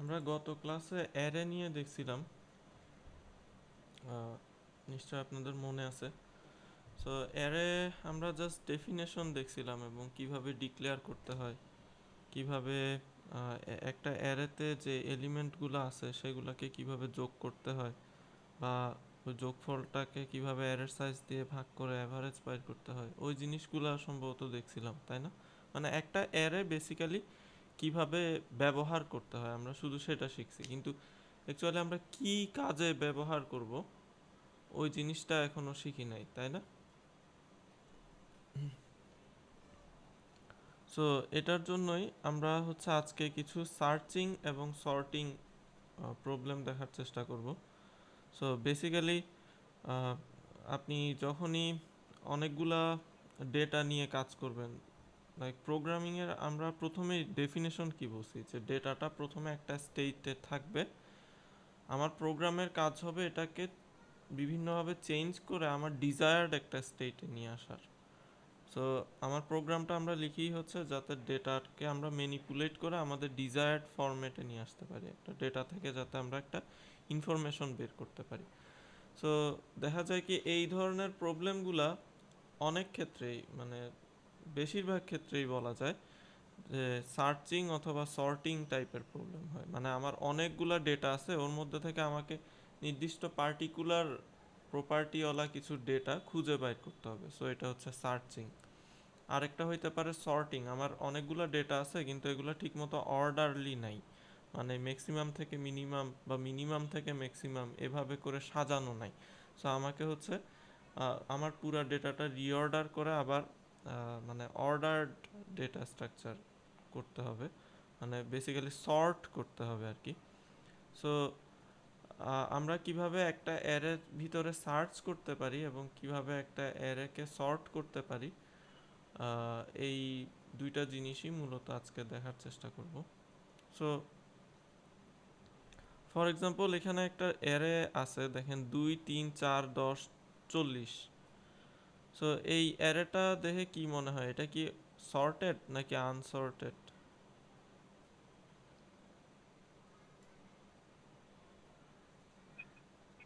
আমরা গত ক্লাসে অ্যারে নিয়ে দেখছিলাম। নিশ্চয় আপনাদের মনে আছে। সো অ্যারে আমরা জাস্ট ডেফিনেশন দেখছিলাম এবং কিভাবে ডিক্লেয়ার করতে হয়, কিভাবে একটা অ্যারেতে যে এলিমেন্টগুলো আছে সেগুলোকে কিভাবে যোগ করতে হয়, বা ওই যোগফলটাকে কিভাবে অ্যারের সাইজ দিয়ে ভাগ করে অ্যাভারেজ বাইর করতে হয়, ওই জিনিসগুলো সম্ভবত দেখছিলাম, তাই না? মানে একটা অ্যারে বেসিক্যালি কিভাবে ব্যবহার করতে হয় আমরা শুধু সেটা শিখছি, কিন্তু অ্যাকচুয়ালি আমরা কি কাজে ব্যবহার করব ওই জিনিসটা এখনো শিখি নাই, তাই না? সো এটার জন্যই আমরা আজকে কিছু সার্চিং এবং সর্টিং প্রবলেম দেখার চেষ্টা করব। সো বেসিক্যালি আপনি যখনই অনেকগুলা ডেটা নিয়ে কাজ করবেন, লাইক প্রোগ্রামিংয়ের আমরা প্রথমেই ডেফিনেশন কি বলছি, যে ডেটাটা প্রথমে একটা স্টেটে থাকবে, আমার প্রোগ্রামের কাজ হবে এটাকে বিভিন্নভাবে চেঞ্জ করে আমার ডিজায়ার্ড একটা স্টেটে নিয়ে আসার। সো আমার প্রোগ্রামটা আমরা লিখি যাতে ডেটাকে আমরা ম্যানিপুলেট করে আমাদের ডিজায়ার্ড ফরম্যাটে নিয়ে আসতে পারি, একটা ডেটা থেকে যাতে আমরা একটা ইনফরমেশন বের করতে পারি। সো দেখা যায় কি এই ধরনের প্রবলেমগুলা অনেক ক্ষেত্রেই, মানে বেশিরভাগ ক্ষেত্রেই বলা যায় যে সার্চিং অথবা সর্টিং টাইপের প্রবলেম হয়। মানে আমার অনেকগুলা ডেটা আছে, ওর মধ্যে থেকে আমাকে নির্দিষ্ট পার্টিকুলার প্রপার্টিওয়ালা কিছু ডেটা খুঁজে বাইর করতে হবে। সো এটা হচ্ছে সার্চিং। আরেকটা হইতে পারে সর্টিং, আমার অনেকগুলো ডেটা আছে কিন্তু এগুলো ঠিকমতো অর্ডারলি নাই, মানে ম্যাক্সিমাম থেকে মিনিমাম বা মিনিমাম থেকে ম্যাক্সিমাম এভাবে করে সাজানো নাই। সো আমাকে আমার পুরা ডেটাটা রিঅর্ডার করে আবার মানে অর্ডারড ডেটা স্ট্রাকচার করতে হবে, মানে বেসিক্যালি সর্ট করতে হবে আর কি। সো আমরা কিভাবে একটা অ্যারের ভিতরে সার্চ করতে পারি এবং কিভাবে একটা অ্যারেকে সর্ট করতে পারি, এই দুইটা জিনিসই মূলত আজকে দেখার চেষ্টা করব। সো ফর এক্সাম্পল এখানে একটা অ্যারে আছে, দেখেন 2 3 4 10 40। সো এই অ্যারেটা দেখে কি মনে হয়, এটা কি সর্টেড নাকি আনসর্টেড?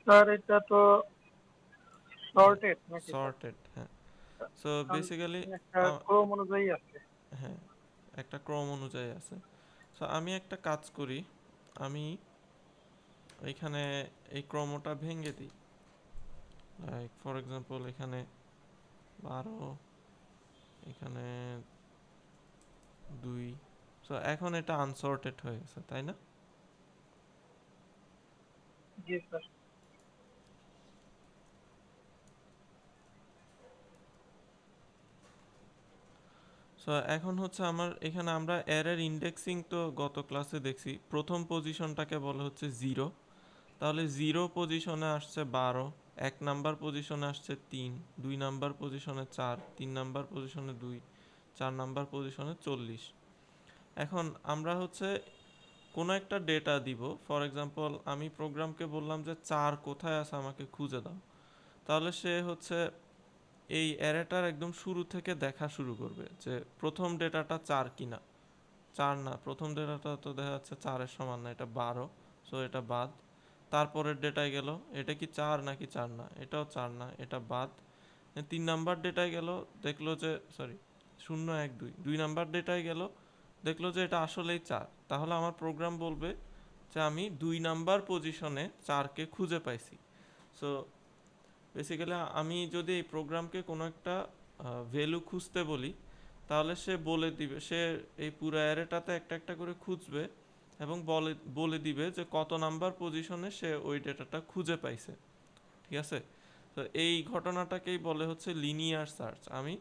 স্যার এটা তো শর্টেড নাকি স্যার? সর্টেড, হ্যাঁ। সো কারণ বেসিক্যালি এখানে একটা ক্রম অনুযায়ী আছে। হ্যাঁ, একটা ক্রম অনুযায়ী আছে। সো আমি একটা কাজ করি, আমি এখানে এই ক্রমটা ভেঙে দিই। লাইক ফর এক্সাম্পল এখানে 12, এখানে 2। সো এখন এটা আনসর্টেড হয়ে গেছে, তাই না? জি স্যার। সো এখন আমার এখানে আমরা অ্যারের ইন্ডেক্সিং তো গত ক্লাসে দেখছি, প্রথম পজিশনটাকে বলা হচ্ছে 0। তাহলে 0 পজিশনে আসছে 12, 1 নাম্বার পজিশনে আসছে 3, 2 নাম্বার পজিশনে 4, 3 নাম্বার পজিশনে 2, 4 নাম্বার পজিশনে 40। এখন আমরা কোনো একটা ডেটা দিব, ফর এক্সাম্পল আমি প্রোগ্রামকে বললাম যে 4 কোথায় আছে আমাকে খুঁজে দাও। তাহলে সে এই অ্যারেটার একদম শুরু থেকে দেখা শুরু করবে যে প্রথম ডেটাটা 4 কিনা। 4 না, প্রথম ডেটাটা তো দেখা যাচ্ছে 4-এর সমান না, এটা 12। সো এটা বাদ। তারপরের ডেটায় গেল, এটা কি 4 নাকি 4 না, এটাও 4 না, এটা বাদ। 3 নাম্বার ডেটায় গেল, দেখলো যে সরি 0 1 2, 2 নাম্বার ডেটায় গেল, দেখলো যে এটা আসলেই 4। তাহলে আমার প্রোগ্রাম বলবে যে আমি 2 নাম্বার পজিশনে 4কে খুঁজে পাইছি। সো বেসিক্যালি আমি যদি এই প্রোগ্রামকে কোনো একটা ভ্যালু খুঁজতে বলি, তাহলে সে বলে দিবে, সে এই পুরো অ্যারেটাতে একটা একটা করে খুঁজবে এবং বলে বলে দিবে যে কত নাম্বার পজিশনে সে ওই ডেটাটা খুঁজে পাইছে। ঠিক আছে? তো এই ঘটনাটাকেই বলে লিনিয়ার সার্চ। আমি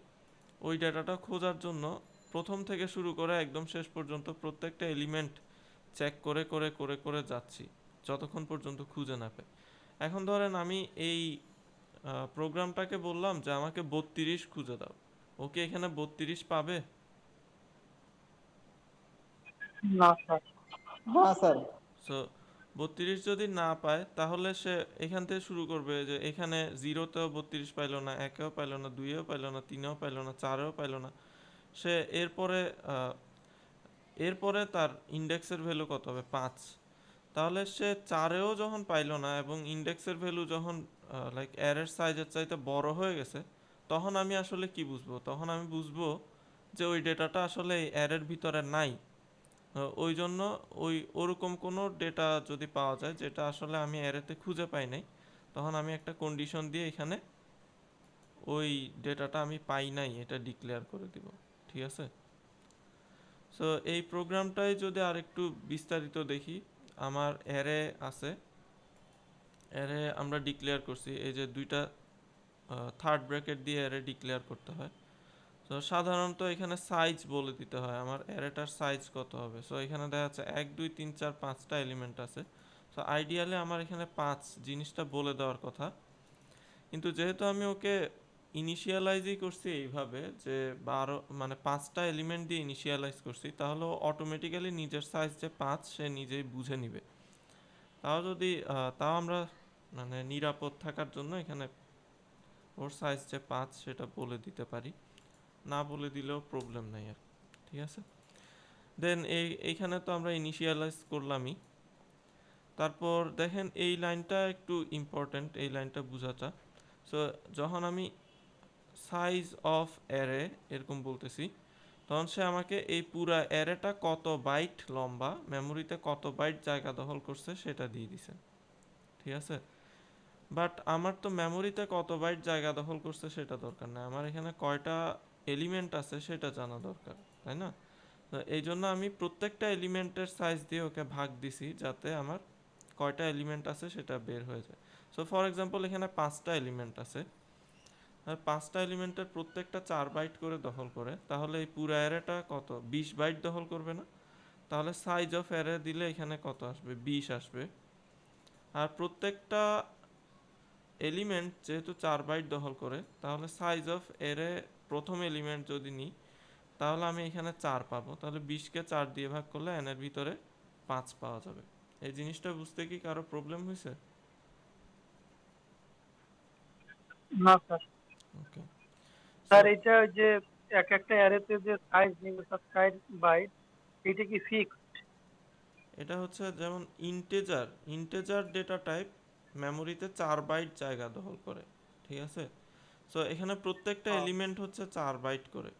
ওই ডেটাটা খোঁজার জন্য প্রথম থেকে শুরু করে একদম শেষ পর্যন্ত প্রত্যেকটা এলিমেন্ট চেক করে করে করে করে যাচ্ছি যতক্ষণ পর্যন্ত খুঁজে না পাই। এখন ধরেন আমি এই প্রোগ্রামটাকে বললাম যে আমাকে 32 খুঁজে দাও, ওকে এখানে 32 পাবে? না স্যার। হ্যাঁ স্যার। সো 32 যদি না পায় তাহলে সে এখান থেকে শুরু করবে, যে এখানে 0তেও 32 পাইলো না, 1এও পাইলো না, 2এও পাইলো না, 3এও পাইলো না, 4এও পাইলো না। সে এরপরে এরপরে তার ইন্ডেক্সের ভ্যালু কত হবে? 5। তাহলে সে 4-এও যখন পাইলো না এবং ইন্ডেক্সের ভ্যালু যখন লাইক অ্যারের সাইজের চাইতে বড় হয়ে গেছে, তখন আমি আসলে কি বুঝবো? তখন আমি বুঝবো যে ওই ডেটাটা আসলে এই অ্যারের ভিতরে নাই। ওই জন্য ওরকম কোনো ডেটা যদি পাওয়া যায় যেটা আসলে আমি অ্যারেতে খুঁজে পাই নাই, তখন আমি একটা কন্ডিশন দিয়ে এখানে ওই ডেটাটা আমি পাই নাই এটা ডিক্লেয়ার করে দিব। ঠিক আছে? সো এই প্রোগ্রামটাই যদি আরেকটু বিস্তারিত দেখি, আমার অ্যারে আছে, অ্যারে আমরা ডিক্লেয়ার করছি, এই যে দুইটা থার্ড ব্র্যাকেট দিয়ে অ্যারে ডিক্লেয়ার করতে হয়। সো সাধারণত এখানে সাইজ বলে দিতে হয়, আমার অ্যারেটার সাইজ কত হবে। সো এখানে দেখা যাচ্ছে 1 2 3 4 5টা এলিমেন্ট আছে। সো আইডিয়ালি আমার এখানে 5 জিনিসটা বলে দেওয়ার কথা, কিন্তু যেহেতু আমি ওকে ইনিশিয়ালাইজই করছি এইভাবে যে 12 মানে 5টা এলিমেন্ট দিয়ে ইনিশিয়ালাইজ করছি, তাহলে ও অটোমেটিক্যালি নিজের সাইজ যে 5 সে নিজেই বুঝে নিবে। তাও আমরা মানে নিরাপদ থাকার জন্য এখানে ওর সাইজ যে 5 সেটা বলে দিতে পারি, না বলে দিলেও প্রবলেম নাই আর। ঠিক আছে? দেন এইখানে তো আমরা ইনিশিয়ালাইজ করলামই। তারপর দেখেন এই লাইনটা একটু ইম্পর্ট্যান্ট, এই লাইনটা বোঝাটা। সো যখন আমি সাইজ অফ অ্যারে এরকম বলতেছি, তখন সে আমাকে এই পুরা অ্যারেটা কত বাইট লম্বা, মেমোরিতে কত বাইট জায়গা দখল করছে সেটা দিয়ে দিছে। ঠিক আছে? বাট আমার তো মেমোরিতে কত বাইট জায়গা দখল করছে সেটা দরকার না, আমার এখানে কয়টা এলিমেন্ট আছে সেটা জানা দরকার, তাই না? তো এই জন্য আমি প্রত্যেকটা এলিমেন্টের সাইজ দিয়ে ওকে ভাগ দিছি যাতে আমার কয়টা এলিমেন্ট আছে সেটা বের হয়ে যায়। সো ফর এক্সাম্পল এখানে 5টা এলিমেন্ট আছে, আর 5টা এলিমেন্টের প্রত্যেকটা 4 বাইট করে দখল করে, তাহলে এই পুরো অ্যারেটা কত 20 বাইট দখল করবে না? তাহলে সাইজ অফ অ্যারে দিলে এখানে কত আসবে? 20 আসবে। আর প্রত্যেকটা এলিমেন্ট যেহেতু 4 বাইট দখল করে, তাহলে সাইজ অফ অ্যারে প্রথম এলিমেন্ট যদি নিই, তাহলে আমি এখানে 4 পাবো। তাহলে 20কে 4 দিয়ে ভাগ করলে n এর ভিতরে 5 পাওয়া যাবে। এই জিনিসটা বুঝতে কি কারো প্রবলেম হয়েছে? না স্যার। ওকে। সো স্যার এটা ওই যে এক একটা অ্যারেতে যে সাইজ নিবে স্যার, সাইজ বাইট, এটা কি ফিক্স? এটা হচ্ছে যেমন ইন্টেজার, ইন্টেজার ডেটা টাইপ মেমোরিতে 4 বাইট জায়গা দখল করে। ঠিক আছে? সো এখানে প্রত্যেকটা এলিমেন্ট হচ্ছে 4 বাইট করে,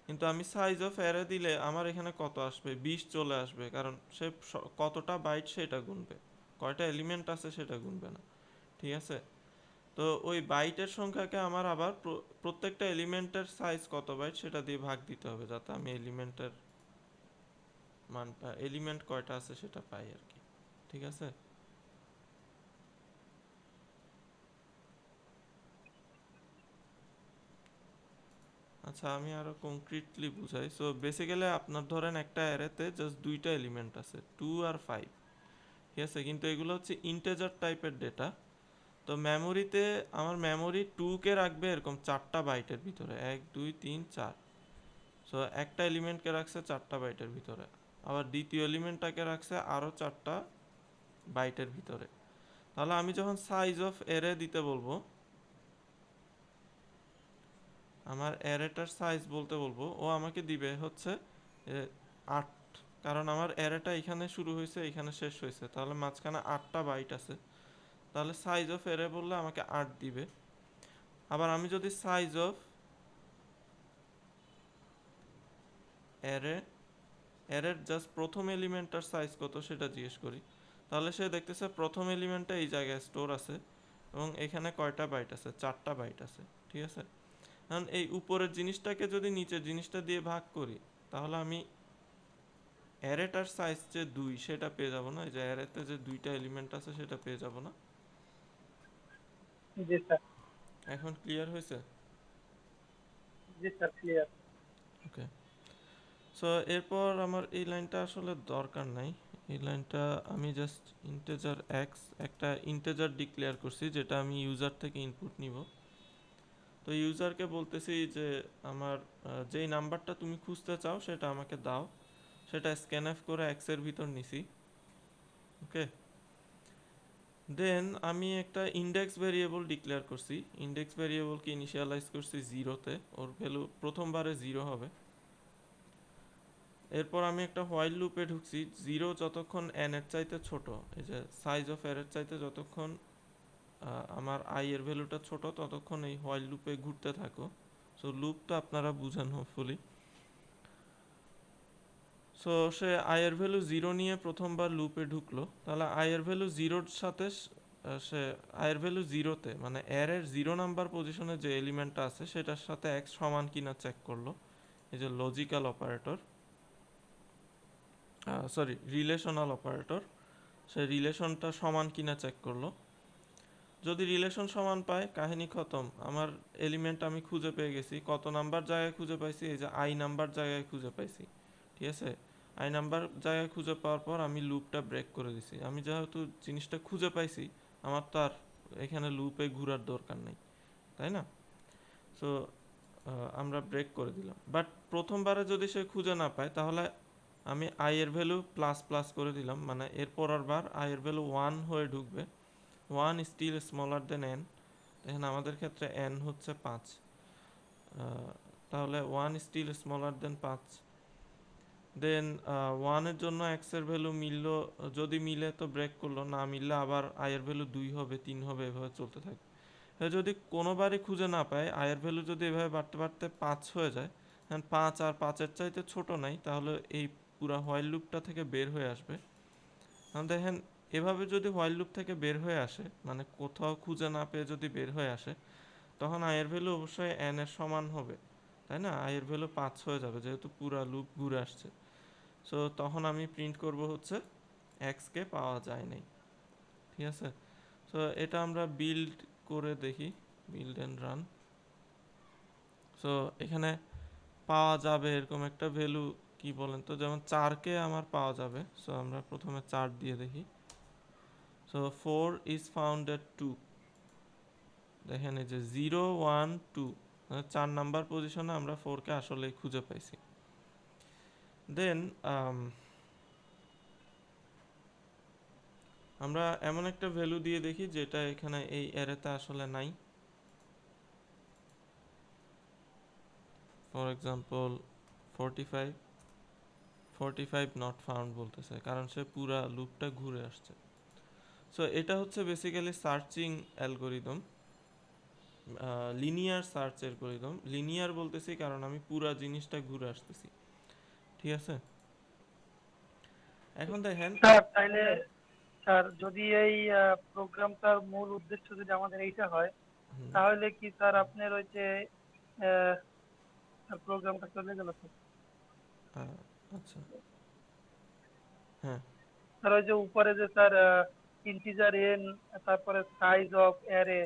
কিন্তু আমি সাইজ অফ অ্যারে দিলে আমার এখানে কত আসবে? 20 চলে আসবে, কারণ সে কতটা বাইট সেটা গুনবে, কয়টা এলিমেন্ট আছে সেটা গুনবে না। ঠিক আছে? তো ওই বাইটের সংখ্যাকে আমার আবার প্রত্যেকটা এলিমেন্টের সাইজ কত বাইট সেটা দিয়ে ভাগ দিতে হবে, যাতে আমি এলিমেন্টের মানটা, এলিমেন্ট কয়টা আছে সেটা পাই আর কি। ঠিক আছে? আচ্ছা, আমি আরো কংক্রিটলি বুঝাই। সো বেসিক্যালি আপনার ধরেন একটা অ্যারেতে জাস্ট দুইটা এলিমেন্ট আছে, 2 আর 5। ঠিক আছে? কিন্তু এগুলো হচ্ছে ইন্টেজার টাইপের ডেটা। তো মেমোরিতে আমার মেমোরি 2 কে রাখবে এরকম 4টা বাইটের ভিতরে, 1 2 3 4। সো একটা এলিমেন্টকে রাখছে 4টা বাইটের ভিতরে, আবার দ্বিতীয় এলিমেন্টটাকে রাখছে আরো 4টা বাইটের ভিতরে। তাহলে আমি যখন সাইজ অফ অ্যারে দিতে বলবো, আমার অ্যারেটার সাইজ বলতে বলবো, ও আমাকে দিবে হচ্ছে 8, কারণ আমার অ্যারেটা এখানে শুরু হয়েছে এখানে শেষ হয়েছে, তাহলে মাঝখানে 8টা বাইট আছে। তাহলে সাইজ অফ অ্যারে বললে আমাকে 8 দিবে। আবার আমি যদি সাইজ অফ অ্যারে, অ্যারের জাস্ট প্রথম এলিমেন্টটার সাইজ কত সেটা জিজ্ঞেস করি, তাহলে সে দেখতেছে প্রথম এলিমেন্টটা এই জায়গায় স্টোর আছে এবং এখানে কয়টা বাইট আছে? 4টা বাইট আছে। ঠিক আছে? কারণ এই উপরের জিনিসটাকে যদি নিচের জিনিসটা দিয়ে ভাগ করি, তাহলে আমি অ্যারেটার সাইজ যে 2 সেটা পেয়ে যাব না? এই যে অ্যারেতে যে দুইটা এলিমেন্ট আছে সেটা পেয়ে যাব না? জি স্যার। এখন ক্লিয়ার হয়েছে? জি স্যার, ক্লিয়ার। ওকে। সো এরপর আমার এই লাইনটা আসলে দরকার নাই, এই লাইনটা আমি জাস্ট ইন্টেজার এক্স, একটা ইন্টেজার ডিক্লেয়ার করছি যেটা আমি ইউজার থেকে ইনপুট নিব। তো ইউজারকে বলতেছি যে আমার যেই নাম্বারটা তুমি খুঁজতে চাও সেটা আমাকে দাও, সেটা স্ক্যানএফ করে এক্সের ভিতর নিছি। ওকে। দেন আমি একটা ইন্ডেক্স ভেরিয়েবল ডিক্লেয়ার করছি, ইন্ডেক্স ভেরিয়েবলকে ইনিশিয়ালাইজ করছি 0-তে, ওর ভ্যালু প্রথমবারে 0 হবে। এরপর আমি একটা হোয়াইল লুপে ঢুকছি, জিরো যতক্ষণ n এর চাইতে ছোট, এই যে সাইজ অফ এর চাইতে যতক্ষণ আমার i এর ভ্যালুটা ছোট ততক্ষণ এই হোয়াইল লুপে ঘুরতে থাকো। সো লুপ তো আপনারা বুঝেন হোপফুলি। সো সে i এর ভ্যালু জিরো নিয়ে প্রথমবার লুপে ঢুকলো, তাহলে i এর ভ্যালু জিরোর সাথে সে i এর ভ্যালু জিরোতে মানে অ্যারের 0 নাম্বার পজিশনে যে এলিমেন্টটা আছে সেটার সাথে x সমান কিনা চেক করলো। এই যে logical operator, sorry relational operator, সে রিলেশনটা সমান কিনা চেক করলো। যদি রিলেশন সমান পায় কাহিনী খতম, আমার এলিমেন্ট আমি খুঁজে পেয়ে গেছি। কত নাম্বার জায়গায় খুঁজে পাইছি? এই যে i নাম্বার জায়গায় খুঁজে পাইছি, ঠিক আছে। i নাম্বার জায়গায় খুঁজে পাওয়ার পর আমি লুপটা ব্রেক করে দিছি। আমি যেহেতু জিনিসটা খুঁজে পাইছি, আমার তো আর এখানে লুপে ঘোরার দরকার নেই, তাই না? সো আমরা ব্রেক করে দিলাম। বাট প্রথমবারে যদি সে খুঁজে না পায় তাহলে আমি i এর ভ্যালু প্লাস প্লাস করে দিলাম, মানে এর পরের বার i এর ভ্যালু 1 হয়ে ঢুকবে। 1 স্টিল স্মলার দেন n, এখানে আমাদের ক্ষেত্রে n হচ্ছে 5, তাহলে 1 স্টিল স্মলার দেন 5। দেন 1 এর জন্য x এর ভ্যালু মিললো, যদি মিলে তো ব্রেক করলো, না মিললে আবার i এর ভ্যালু 2 হবে, 3 হবে, এভাবে চলতে থাকবে। যদি কোনোবারই খুঁজে না পায়, i এর ভ্যালু যদি এভাবে বাড়তে বাড়তে 5 হয়ে যায়, 5 আর 5-এর চাইতে ছোট নাই, তাহলে এই পুরা হোয়াইল লুপটা থেকে বের হয়ে আসবে। দেখেন এভাবে যদি হোয়াইল লুপ থেকে বের হয়ে আসে, মানে কোথাও খুঁজে না পেয়ে যদি বের হয়ে আসে, তখন i এর ভ্যালু অবশ্যই n এর সমান হবে, তাই না? i এর ভ্যালু 5 হয়ে যাবে যেহেতু পুরা লুপ ঘুরে আসছে। সো তখন আমি প্রিন্ট করব হচ্ছে x কে পাওয়া যায় নাই, ঠিক আছে। সো এটা আমরা বিল্ড করে দেখি, বিল্ড এন্ড রান। সো এখানে পাওয়া যাবে এরকম একটা ভ্যালু, কি বলেন তো, যেমন 4 কে আমার পাওয়া যাবে। সো আমরা প্রথমে 4 দিয়ে দেখি। সো 4 ইজ ফাউন্ড এট 2, দেখেন এই যে 0 1 2, 4 নাম্বার পজিশনে আমরা 4 কে আসলে খুঁজে পাইছি। দেন আমরা এমন একটা ভ্যালু দিয়ে দেখি যেটা এখানে এই অ্যারেতে আসলে নাই। ফর এক্সাম্পল 45, 45 নট ফাউন্ড বলতেছে, কারণ সে পুরা লুপটা ঘুরে আসছে। সো এটা হচ্ছে basically searching algorithm, linear search algorithm. Linear বলতেছি কারণ আমি পুরা জিনিসটা ঘুরে আসতেছি, ঠিক আছে। এখন দেখেন স্যার তাইলে স্যার যদি এই প্রোগ্রামটার মূল উদ্দেশ্য যদি আমাদের এইটা হয়, হুম, তাহলে কি স্যার আপনার ওই যে আহ, প্রোগ্রামটা চলে গেল স্যার। আহ, আচ্ছা, হ্যাঁ স্যার ওই যে উপরে যে স্যার ইন্টিজার এন, তারপরে সাইজ অফ অ্যারে,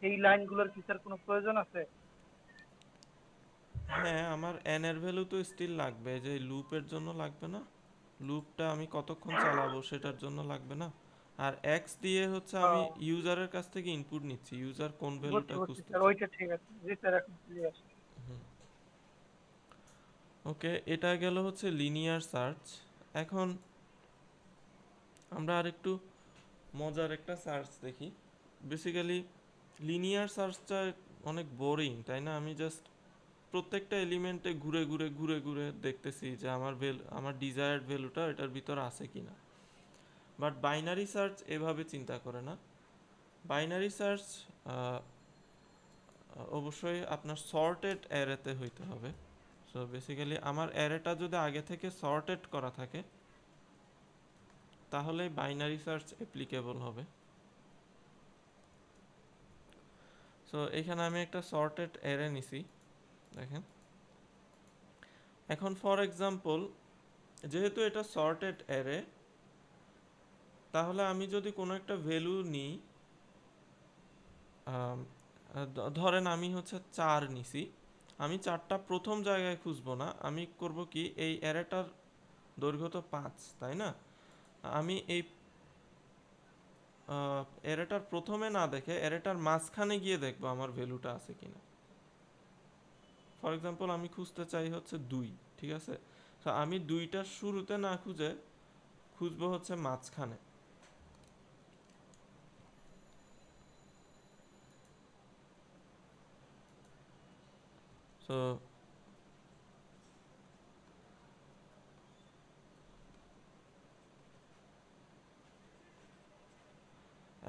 এই লাইনগুলোর কি স্যার কোনো প্রয়োজন আছে? হ্যাঁ, আমার n এর ভ্যালু তো স্টিল লাগবে, যে লুপের জন্য লাগবে না? লুপটা আমি কতক্ষণ চালাবো সেটার জন্য লাগবে না? আর x দিয়ে হচ্ছে আমি আহ, ইউজারের কাছ থেকে ইনপুট নিচ্ছি, ইউজার কোন বুঝছি ভ্যালুটা বুঝছি স্যার, খুঁজতেছে। ওইটা ঠিক আছে, জি স্যার এখন ক্লিয়ার। ওকে, এটা গেল হচ্ছে লিনিয়ার সার্চ। এখন আমরা আরেকটু মজার একটা সার্চ দেখি। বেসিক্যালি লিনিয়ার সার্চটা অনেক বোরিং, তাই না? আমি জাস্ট প্রত্যেকটা এলিমেন্টে ঘুরে ঘুরে ঘুরে ঘুরে দেখতেছি যে আমার ডিজায়ার্ড ভ্যালুটা এটার ভিতর আছে কিনা। বাট বাইনারি সার্চ এভাবে চিন্তা করে না। বাইনারি সার্চ অবশ্যই আপনার সর্টেড অ্যারেতে হইতে হবে। সো বেসিক্যালি আমার অ্যারেটা যদি আগে থেকে সর্টেড করা থাকে তাহলে বাইনারি সার্চ অ্যাপ্লিকেবল হবে। সো এখানে আমি একটা সর্টেড অ্যারে নিছি, দেখেন। এখন ফর এক্সাম্পল যেহেতু এটা সর্টেড অ্যারে, তাহলে আমি যদি কোনো একটা ভ্যালু নিই, আম, ধরেন আমি হচ্ছে 4 নিছি, আমি 4টা প্রথম জায়গায় খুঁজবো না, আমি করব কি, এই অ্যারেটার দৈর্ঘ্য তো 5, তাই না? আমি এই অ্যারেটার প্রথমে না দেখে অ্যারেটার মাঝখানে গিয়ে দেখবো আমার ভ্যালুটা আছে কিনা। ফর এক্সাম্পল আমি খুঁজতে চাই হচ্ছে 2, ঠিক আছে। তো আমি 2টার শুরুতে না খুঁজে খুঁজবো হচ্ছে মাঝখানে। সো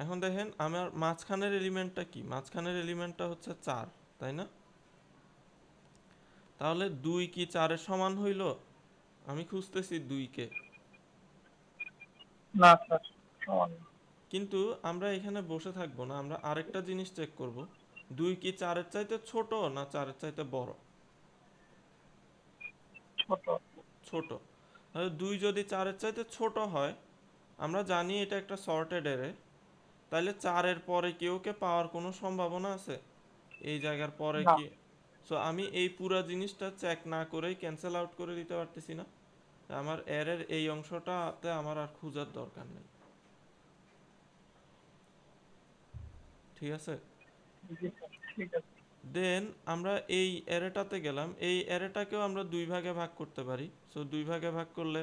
এখন দেখেন আমার মাঝখানের এলিমেন্টটা কি, মাঝখানের এলিমেন্টটা হচ্ছে 4, তাই না? তাহলে 2 কি 4 এর সমান হইল? আমি খুঁজতেছি 2 কে, না স্যার, সমান না। কিন্তু আমরা এখানে বসে থাকবো না, আমরা আরেকটা জিনিস চেক করব, 2 কি 4 এর চাইতে ছোট না 4 এর চাইতে বড়? ছোট। ছোট। তাহলে 2 যদি 4 এর চাইতে ছোট হয়, আমরা জানি এটা একটা সর্টেড অ্যারে, তাহলে 4 এর পরে কি ওকে পাওয়ার কোনো সম্ভাবনা আছে? এই জায়গার পরে না। কি? সো আমি এই পুরা জিনিসটা চেক না করেই ক্যান্সেল আউট করে দিতে পারতেছি না? আমার অ্যারের এই অংশটাতে আমার আর খোঁজার দরকার নেই। ঠিক আছে? জি স্যার, ঠিক আছে। দেন আমরা এই অ্যারেটাতে গেলাম, এই অ্যারেটাকেও আমরা 2 ভাগে ভাগ করতে পারি। সো 2 ভাগে ভাগ করলে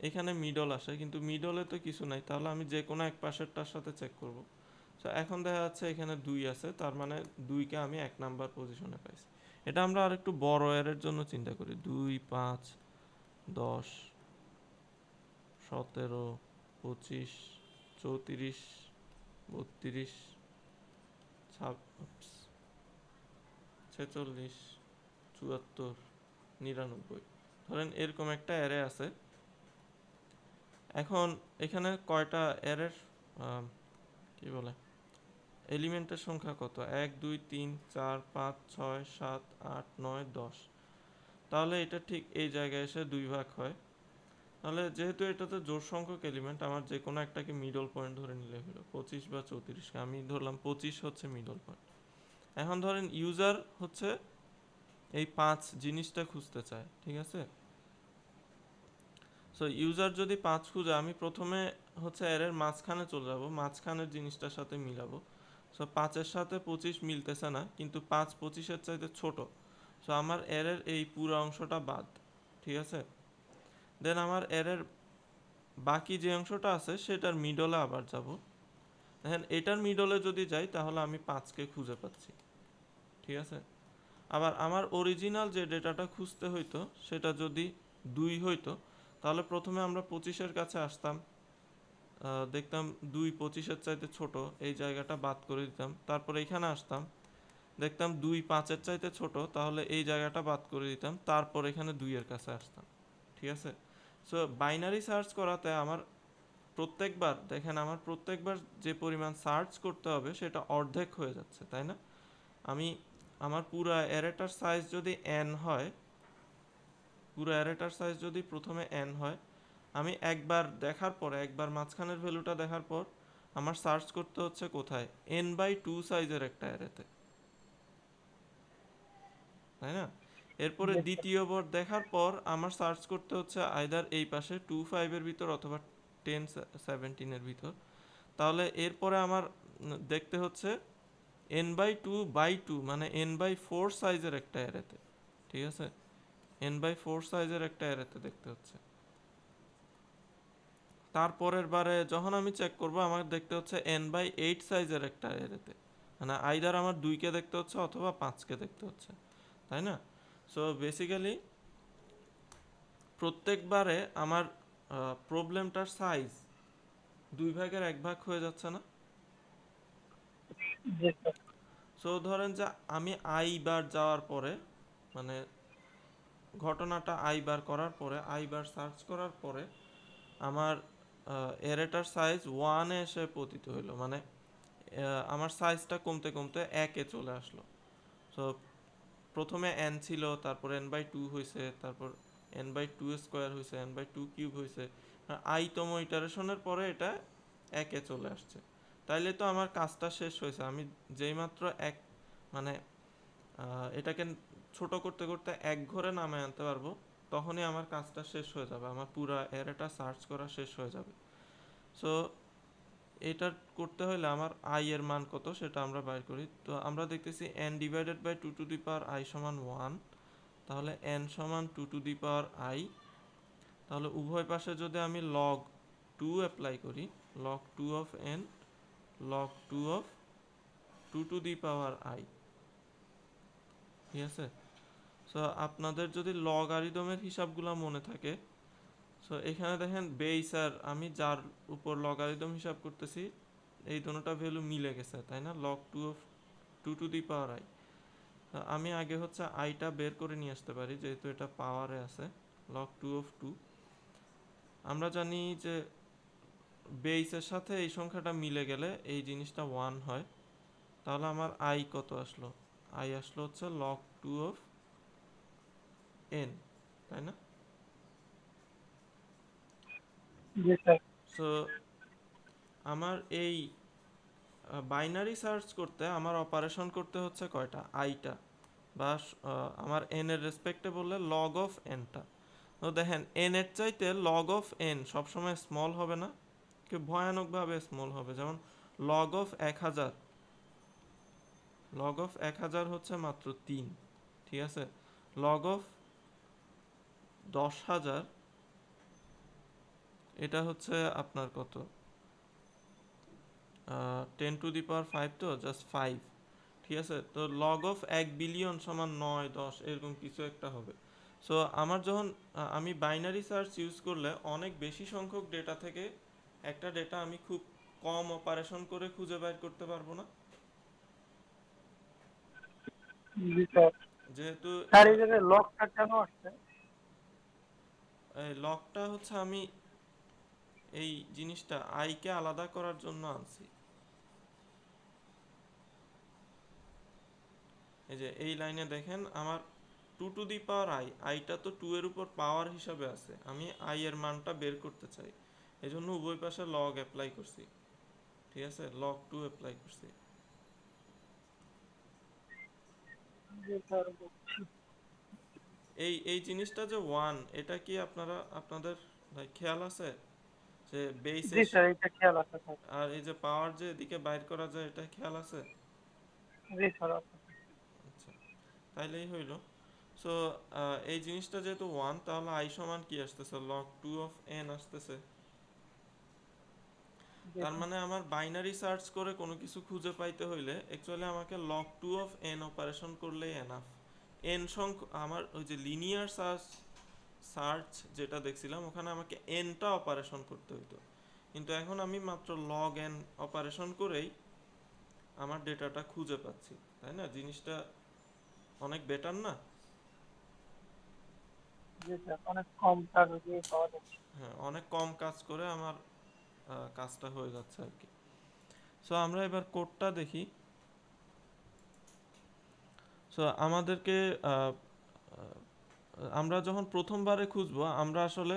এখানে মিডল আসে, কিন্তু মিডলে তো কিছু নাই, তাহলে আমি যে কোনো এক পাশেরটার সাথে চেক করব। সো এখন দেখা যাচ্ছে এখানে 2 আছে, তার মানে 2 কে আমি 1 নাম্বার পজিশনে পাইছি। এটা আমরা আরেকটু বড় অ্যারের জন্য চিন্তা করি। 2, 5, 10, 17, 25, 34, 32, 46, 74, 99, ধরেন এরকম একটা অ্যারে আছে। এখন এখানে কয়টা অ্যারের কি বলে এলিমেন্টের সংখ্যা কত? 1, 2, 3, 4, 5, 6, 7, 8, 9, 10। তাহলে এটা ঠিক এই জায়গায় এসে 2 ভাগ হয়। তাহলে যেহেতু এটাতে জোড় সংখ্যক এলিমেন্ট, আমার যে কোনো একটাকে মিডল পয়েন্ট ধরে নিলে হলো 25 বা 34, আমি ধরলাম 25 হচ্ছে মিডল পয়েন্ট। এখন ধরেন ইউজার হচ্ছে এই 5 জিনিসটা খুঁজতে চায়, ঠিক আছে? সো ইউজার যদি 5 খুঁজে, আমি প্রথমে হচ্ছে অ্যারের মাঝখানে চলে যাব, মাঝখানের জিনিসটার সাথে মিলাবো। সো 5 এর সাথে 25 মিলতেছে না, কিন্তু 5 25 এর চাইতে ছোট। সো আমার অ্যারের এই পুরো অংশটা বাদ, ঠিক আছে? দেন আমার অ্যারের বাকি যে অংশটা আছে সেটার মিডলে আবার যাব। দেখেন এটার মিডলে যদি যাই তাহলে আমি 5কে খুঁজে পাচ্ছি, ঠিক আছে? আবার আমার অরিজিনাল যে ডেটাটা খুঁজতে হইতো সেটা যদি 2 হইতো, তাহলে প্রথমে আমরা 25-এর কাছে আসতাম, দেখতাম 2 25-এর চাইতে ছোট, এই জায়গাটা বাদ করে দিতাম। তারপর এখানে আসতাম, দেখতাম 2 5-এর চাইতে ছোট, তাহলে এই জায়গাটা বাদ করে দিতাম। তারপর এখানে 2 এর কাছে আসতাম, ঠিক আছে? সো বাইনারি সার্চ করাতে আমার প্রত্যেকবার দেখেন, আমার প্রত্যেকবার যে পরিমাণ সার্চ করতে হবে সেটা অর্ধেক হয়ে যাচ্ছে, তাই না? আমি আমার পুরো অ্যারেটার সাইজ যদি n হয়, পুরো অ্যারেটার সাইজ যদি প্রথমে n হয়, আমি একবার দেখার পরে, একবার মাঝখানের ভ্যালুটা দেখার পর আমার সার্চ করতে হচ্ছে কোথায়? n/2 সাইজের একটা অ্যারেতে, তাই না? এরপরে Yes, sir. দ্বিতীয়বার দেখার পর আমার সার্চ করতে হচ্ছে আইদার এই পাশে 2 5 এর ভিতর অথবা 10 17 এর ভিতর। তাহলে এরপরে আমার দেখতে হচ্ছে n/2/2, মানে n/4 সাইজের একটা অ্যারেতে, ঠিক আছে? n/4 সাইজের একটা অ্যারেতে দেখতে হচ্ছে। তারপরের বারে যখন আমি চেক করব, আমার দেখতে হচ্ছে n/8 সাইজের একটা অ্যারেতে, মানে আইদার আমার 2 কে দেখতে হচ্ছে অথবা 5 কে দেখতে হচ্ছে, তাই না? সো বেসিক্যালি প্রত্যেকবারে আমার প্রবলেমটার সাইজ 2 ভাগের 1 ভাগ হয়ে যাচ্ছে না? Yes, sir. সো ধরেন যে আমি i বার যাওয়ার পরে, মানে ঘটনাটা i বার করার পরে, i বার সার্চ করার পরে আমার অ্যারেটার সাইজ 1 এ এসে পতিত হইলো, মানে আমার সাইজটা কমতে কমতে 1 এ চলে আসলো। সো প্রথমে n ছিল, তারপর n/2 হয়েছে, তারপর n/2 স্কোয়ার হয়েছে, n/2 কিউব হয়েছে, i তম ইটারেশনের পরে এটা 1 এ চলে আসছে। তাইলে তো আমার কাজটা শেষ হয়েছে। আমি যেইমাত্র এক, মানে এটাকে ছোট করতে করতে এক ঘরে নামে আনতে পারবো, তখনই আমার কাজটা শেষ হয়ে যাবে, আমার পুরো অ্যারেটা সার্চ করা শেষ হয়ে যাবে। সো এটা করতে হলে আমার i এর মান কত সেটা আমরা বাইর করি। তো আমরা দেখতেছি n/2 সমান 1, তাহলে n সমান 2 তাহলে উভয় পাশে যদি আমি log 2 অ্যাপ্লাই করি, log 2 of n, log 2 of 2 ঠিক আছে? সো আপনাদের যদি লগারিদমের হিসাবগুলো মনে থাকে, সো এখানে দেখেন বেস, আর আমি যার উপর লগারিদম হিসাব করতেছি এই দুটোটা ভ্যালু মিলে গেছে, তাই না? log 2 of 2 to the power i। আমি আগে হচ্ছে আইটা বের করে নিয়ে আসতে পারি, যেহেতু এটা পাওয়ারে আছে। log 2 অফ 2, আমরা জানি যে বেসের সাথে এই সংখ্যাটা মিলে গেলে এই জিনিসটা 1 হয়। তাহলে আমার আই কত আসলো? আই আসলো হচ্ছে log 2 অফ n, তাই না? জি স্যার। সো আমার এই বাইনারি সার্চ করতে আমার অপারেশন করতে হচ্ছে কয়টা? আইটা, বা আমার n এর রেসপেক্টে বললে log অফ nটা। তো দেখেন n এর চাইতে log অফ n সবসময় স্মল হবে না, কি ভয়ানকভাবে স্মল হবে। যেমন log অফ 1000, log অফ 1000 হচ্ছে মাত্র 3, ঠিক আছে? log অফ 10,000 এটা হচ্ছে আপনার কত? 10 টু দি পাওয়ার 5, তো জাস্ট 5, ঠিক আছে? তো লগ অফ 1 বিলিয়ন সমান 9, 10 এরকম কিছু একটা হবে। সো আমার যখন আমি বাইনারি সার্চ ইউজ করলে অনেক বেশি সংখ্যক ডেটা থেকে একটা ডেটা আমি খুব কম অপারেশন করে খুঁজে বের করতে পারবো না, জি স্যার। যেহেতু স্যার এই জায়গায় লকটা কেন আসছে? এই লগটা হচ্ছে আমি এই জিনিসটা আইকে আলাদা করার জন্য আনছি। এই যে এই লাইনে দেখেন আমার 2 টু দি পাওয়ার আই, আইটা তো 2 এর উপর পাওয়ার হিসাবে আছে, আমি আই এর মানটা বের করতে চাই। এই জন্য উভয় পাশে লগ অ্যাপ্লাই করছি, ঠিক আছে? log 2 অ্যাপ্লাই করছি। জি স্যার বুঝছি। এই এই জিনিসটা যে 1, এটা কি আপনাদের ভাই খেয়াল আছে যে জি বেসের স্যার, এটা খেয়াল আছে স্যার। আর এই যে পাওয়ার যে এদিকে বাইর করা যায়, এটা খেয়াল আছে? জি স্যার আছে। আচ্ছা, তাইলেই হইল। সো এই জিনিসটা যেহেতু 1, তাহলে আই সমান কি আসতেছে? log 2 অফ n আসতেছে। জি তার স্যার। মানে আমার বাইনারি সার্চ করে কোনো কিছু খুঁজে পাইতে হইলে অ্যাকচুয়ালি আমাকে log 2 অফ n অপারেশন করলেই এনাফ। n সংখ্যক আমার ওই যে লিনিয়ার সার্চ যেটা দেখছিলাম, ওখানে আমাকে nটা অপারেশন করতে হতো, কিন্তু এখন আমি মাত্র log n অপারেশন করেই আমার ডেটাটা খুঁজে পাচ্ছি, তাই না? জিনিসটা অনেক বেটার না? জি স্যার, অনেক কম টাকা দিয়ে পাওয়া যাচ্ছে। হ্যাঁ, অনেক কম কাজ করে আমার কাজটা হয়ে যাচ্ছে আর কি। সো আমরা এবার কোডটা দেখি। সো আমাদেরকে আহ, আহ, আমরা যখন প্রথমবারে খুঁজবো, আমরা আসলে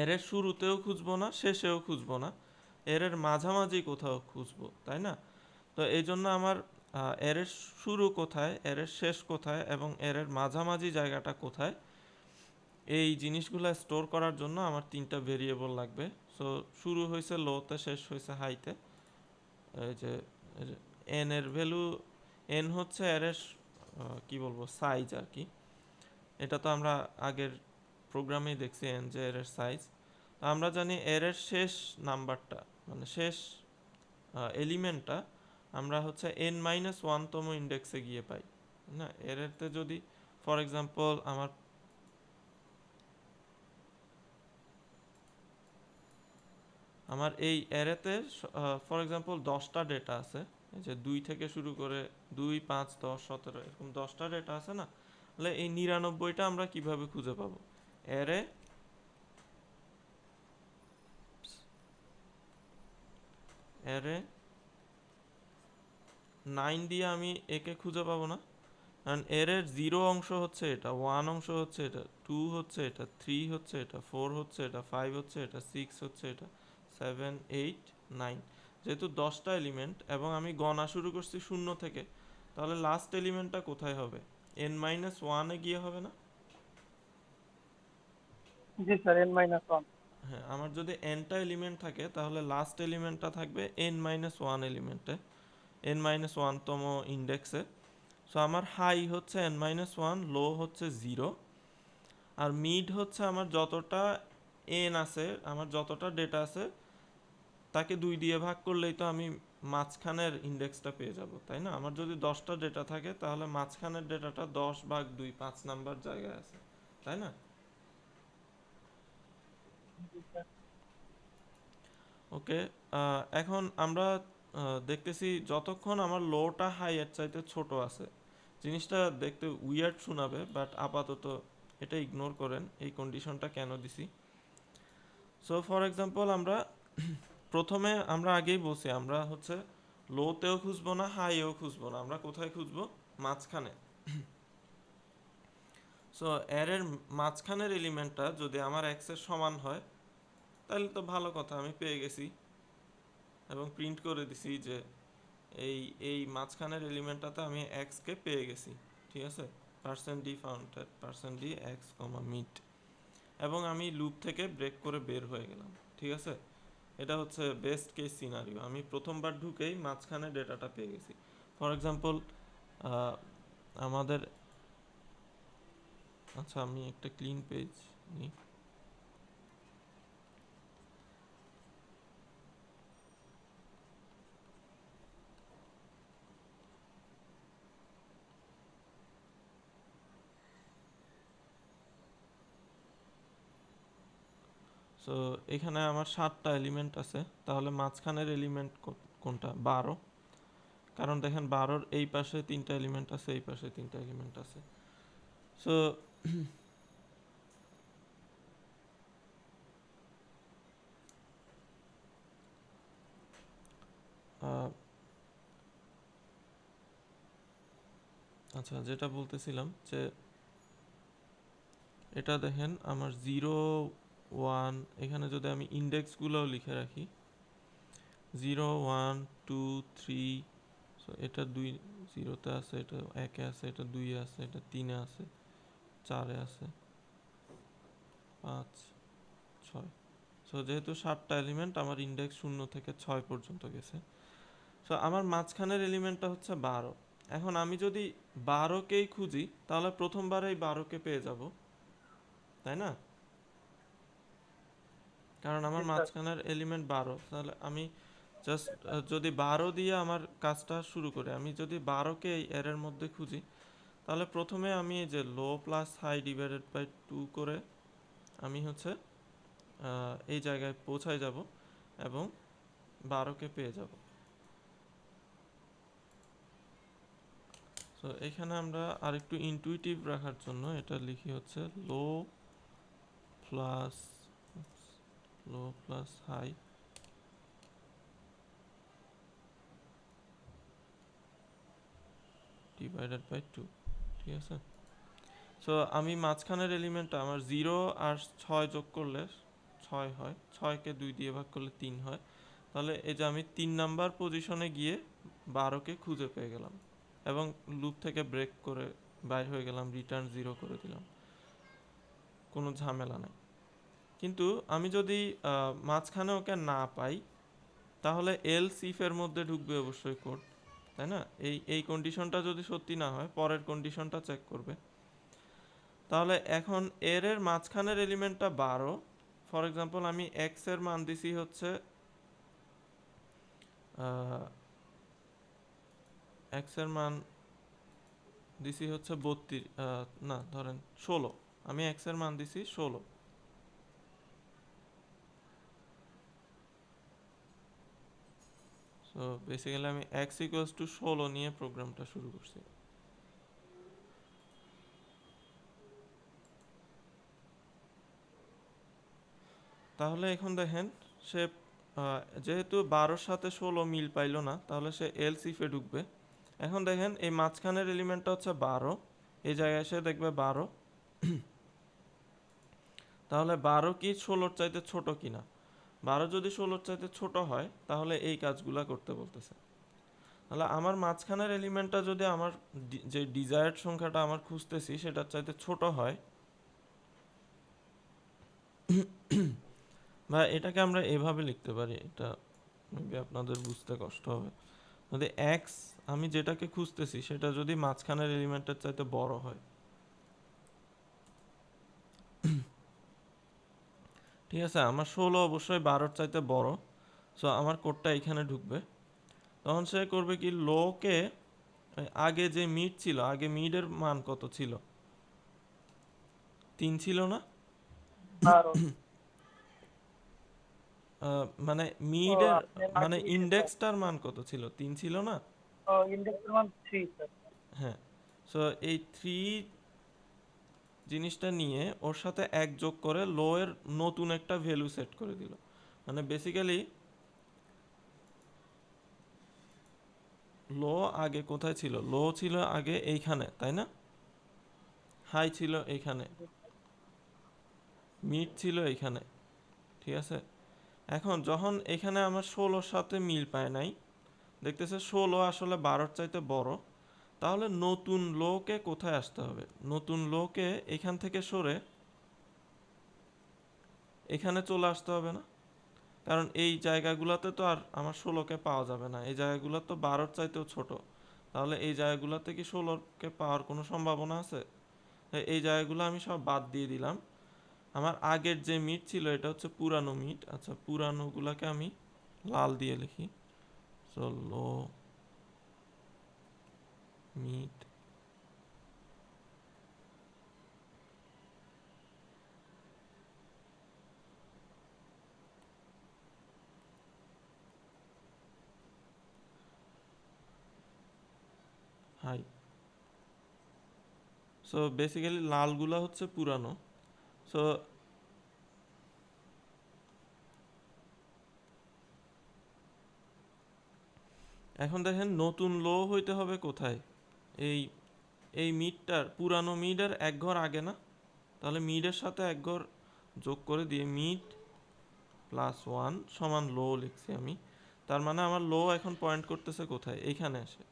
এর শুরুতেও খুঁজবো না, শেষেও খুঁজবো না, এর মাঝামাঝি কোথাও খুঁজবো, তাই না? তো এই জন্য আমার এর শুরু কোথায়, এর শেষ কোথায় এবং এর মাঝামাঝি জায়গাটা কোথায়, এই জিনিসগুলো স্টোর করার জন্য আমার 3টা ভেরিয়েবল লাগবে। সো শুরু হয়েছে লোতে, শেষ হয়েছে হাইতে। এই যে এন এর ভ্যালু, এন হচ্ছে এর কি বলবো, সাইজ আর কি। এটা তো আমরা আগের প্রোগ্রামেই দেখছি এন যে এর সাইজ। আমরা জানি এর শেষ নাম্বারটা, মানে শেষ এলিমেন্টটা আমরা হচ্ছে n-1তম ইন্ডেক্সে গিয়ে পাই না। এরতে যদি ফর এক্সাম্পল আমার এই অ্যারেতে ফর এক্সাম্পল 10টা ডেটা আছে, এই যে 2 থেকে শুরু করে 2, 5, 10, 17 এরকম 10টা ডেটা আছে না। তাহলে এই 99টা আমরা কিভাবে খুঁজে পাবো? অ্যারে অ্যারে 9 দিয়ে আমি একে খুঁজে পাবো না, কারণ এর 0 অংশ হচ্ছে এটা, 1 অংশ হচ্ছে এটা, 2 হচ্ছে এটা, 3 হচ্ছে এটা, 4 হচ্ছে এটা, 5 হচ্ছে এটা, 6 হচ্ছে এটা, 7, 8, 9। যেহেতু 10টা এলিমেন্ট এবং আমি গণা শুরু করছি 0 থেকে, তাহলে লাস্ট এলিমেন্টটা কোথায় হবে? n-1 এ গিয়ে হবে না? জি স্যার, n-1। হ্যাঁ, আমার যদি nটা এলিমেন্ট থাকে তাহলে লাস্ট এলিমেন্টটা থাকবে n-1 এলিমেন্টে, n-1তম ইন্ডেক্সে। সো আমার হাই হচ্ছে n-1, লো হচ্ছে 0, আর মিড হচ্ছে আমার যতটা এন আছে, আমার যতটা ডেটা আছে তাকে 2 দিয়ে ভাগ করলেই তো আমি মাঝখানের ইন্ডেক্সটা পেয়ে যাব, তাই না? আমার যদি 10টা ডেটা থাকে তাহলে মাঝখানের ডেটাটা 10/2, 5 নাম্বার জায়গায় আছে, তাই না? জি স্যার। ওকে, এখন আমরা দেখতেছি যতক্ষণ আমার লোটা হাই এর চাইতে ছোট আছে, জিনিসটা দেখতে উইয়ার্ড শোনাবে, বাট আপাতত এটা ইগনোর করেন এই কন্ডিশনটা কেন দিছি। সো ফর এক্সাম্পল আমরা প্রথমে আমরা আগেই বলছি আমরা হচ্ছে লোতেও খুঁজবো না, হাইও খুঁজবো না, আমরা কোথায় খুঁজবো? মাঝখানে। সো অ্যারের মাঝখানের এলিমেন্টটা যদি আমার এক্সের সমান হয় তাহলে তো ভালো কথা, আমি পেয়ে গেছি এবং প্রিন্ট করে দিছি যে এই এই মাঝখানের এলিমেন্টটাতে আমি এক্সকে পেয়ে গেছি। ঠিক আছে, percent D founded percent D X comma mid, এবং আমি লুপ থেকে ব্রেক করে বের হয়ে গেলাম। ঠিক আছে, এটা হচ্ছে বেস্ট কেস সিনারিও, আমি প্রথমবার ঢুকেই মাঝখানে ডেটাটা পেয়ে গেছি। ফর এক্সাম্পল আমাদের, আচ্ছা আমি একটা ক্লিন পেজ নিই। সো এখানে আমার 7টা এলিমেন্ট আছে, তাহলে মাঝখানের এলিমেন্ট কোনটা? 12। কারণ দেখেন 12-র এই পাশে 3টা এলিমেন্ট আছে, এই পাশে 3টা এলিমেন্ট আছে। সো আচ্ছা, যেটা বলতেছিলাম যে এটা দেখেন আমার 0 1, এখানে যদি আমি ইন্ডেক্সগুলোও লিখে রাখি 0 1 2 3, সো এটা 2 0-তে আছে, এটা 1-এ আছে, এটা 2-এ আছে, এটা 3-এ আছে, 4-এ আছে, 5 6। সো যেহেতু 7টা এলিমেন্ট, আমার ইন্ডেক্স 0 থেকে 6 পর্যন্ত গেছে। সো আমার মাঝখানের এলিমেন্টটা হচ্ছে 12। এখন আমি যদি 12কেই খুঁজি তাহলে প্রথমবারেই 12কে পেয়ে যাব, তাই না? কারণ জি আমার স্যার। মাঝখানের এলিমেন্ট 12, তাহলে আমি জাস্ট যদি 12 দিয়ে আমার কাজটা শুরু করি, আমি যদি 12কে এই এর মধ্যে খুঁজি তাহলে প্রথমে আমি এই যে লো প্লাস হাই ডিভাইডেড বাই 2 করে আমি হচ্ছে এই জায়গায় পৌঁছায় যাব এবং 12কে পেয়ে যাব। সো এখানে আমরা আরেকটু ইনটুইটিভ রাখার জন্য এটা লিখি হচ্ছে লো প্লাস হাই ডিভাইডেড বাই 2। ঠিক আছে, সো আমি মাঝখানের এলিমেন্টটা আমার 0 আর 6 যোগ করলে 6 হয়, 6কে 2 দিয়ে ভাগ করলে 3 হয়, তাহলে এই যে আমি 3 নাম্বার পজিশনে গিয়ে 12কে খুঁজে পেয়ে গেলাম এবং লুপ থেকে ব্রেক করে বাইর হয়ে গেলাম, রিটার্ন 0 করে দিলাম, কোনো ঝামেলা নাই। কিন্তু আমি যদি মাঝখানে ওকে না পাই তাহলে এলস ইফ এর মধ্যে ঢুকবে অবশ্যই কোড, তাই না? এই কন্ডিশনটা যদি সত্যি না হয় পরের কন্ডিশনটা চেক করবে। তাহলে এখন এর মাঝখানের এলিমেন্টটা 12। ফর এক্সাম্পল আমি এক্স এর মান দিছি হচ্ছে এক্স এর মান দিছি হচ্ছে 32, না ধরেন 16, আমি এক্স এর মান দিছি 16। সো বেসিক্যালি আমি এক্স ইকুয়ালস টু 16 নিয়ে প্রোগ্রামটা শুরু করছি। তাহলে এখন দেখেন সে যেহেতু 12-র সাথে 16 মিল পাইলো না, তাহলে সে এলস ইফে ঢুকবে। এখন দেখেন এই মাঝখানের এলিমেন্টটা হচ্ছে 12, এই জায়গায় এসে দেখবে 12, তাহলে 12 কি 16-র চাইতে ছোট কিনা? 12 যদি 16-র চাইতে ছোট হয় তাহলে এই কাজগুলা করতে বলতেছে। তাহলে আমার মাঝখানের এলিমেন্টটা যদি আমার যে ডিজায়ার্ড সংখ্যাটা আমার খুঁজতেছি সেটার চাইতে ছোট হয়, বা এটাকে আমরা এভাবে লিখতে পারি, এটা মেবি আপনাদের বুঝতে কষ্ট হবে। যদি এক্স, আমি যেটাকে খুঁজতেছি সেটা যদি মাঝখানের এলিমেন্টের চাইতে বড় হয়, ঠিক আছে, আমার 16 অবশ্যই 12-র চাইতে বড়, সো আমার কোডটা এখানে ঢুকবে। তখন সে করবে কি, লোকে আগে যে মিড ছিল, আগে মিডের মান কত ছিল? 3 ছিল না? 12। মানে ও মিডের আপনার মানে আগে সেটা ইন্ডেক্সটার মান কত ছিল? 3 ছিল না? ইন্ডেক্সের মান 3 স্যার। হ্যাঁ। সো এই 3 জিনিসটা নিয়ে ওর সাথে এক যোগ করে লো এর নতুন একটা ভ্যালু সেট করে দিল। মানে বেসিক্যালি লো আগে কোথায় ছিল? লো ছিল আগে এইখানে, তাই না? হাই ছিল এইখানে, মিড ছিল এইখানে, ঠিক আছে? এখন যখন এখানে আমার 16-র সাথে মিল পায় নাই, দেখতেছে 16 আসলে 12-র চাইতে বড়, তাহলে নতুন লোকে কোথায় আসতে হবে? নতুন লোকে এখান থেকে সরে এখানে চলে আসতে হবে না? কারণ এই জায়গাগুলোতে তো আর আমার 16কে পাওয়া যাবে না, এই জায়গাগুলো তো 12-র চাইতেও ছোট। তাহলে এই জায়গাগুলোতে কি 16কে পাওয়ার কোনো সম্ভাবনা আছে? এই জায়গাগুলো আমি সব বাদ দিয়ে দিলাম। আমার আগের যে মিট ছিল এটা হচ্ছে পুরানো মিট। আচ্ছা, পুরানোগুলোকে আমি লাল দিয়ে লিখি। So low mid high. So basically লালগুলা হচ্ছে পুরানো। সো এখন দেখেন নতুন লো হইতে হবে কোথায়? এই এই মিডটার, পুরানো মিডের এক ঘর আগে না? তাহলে মিডের সাথে এক ঘর যোগ করে দিয়ে মিড প্লাস ওয়ান সমান লো লিখছি আমি। তার মানে আমার লো এখন পয়েন্ট করতেছে কোথায়? এইখানে আসে।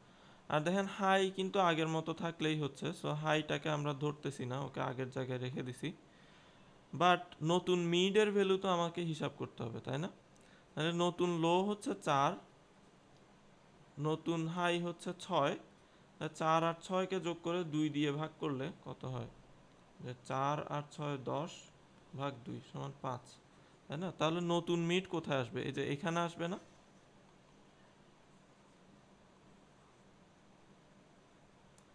আর দেখেন হাই কিন্তু আগের মতো থাকলেই হচ্ছে। সো হাইটাকে আমরা ধরতেছি না, ওকে আগের জায়গায় রেখে দিছি। বাট নতুন মিডের ভ্যালু তো আমাকে হিসাব করতে হবে, তাই না? তাহলে নতুন লো হচ্ছে 4, নতুন হাই হচ্ছে 6। 4 আর 6কে যোগ করে 2 দিয়ে ভাগ করলে কত হয়? যে 4 আর 6 10 ভাগ 2 সমান 5, তাই না? তাহলে নতুন মিড কোথায় আসবে? এই যে এখানে আসবে না?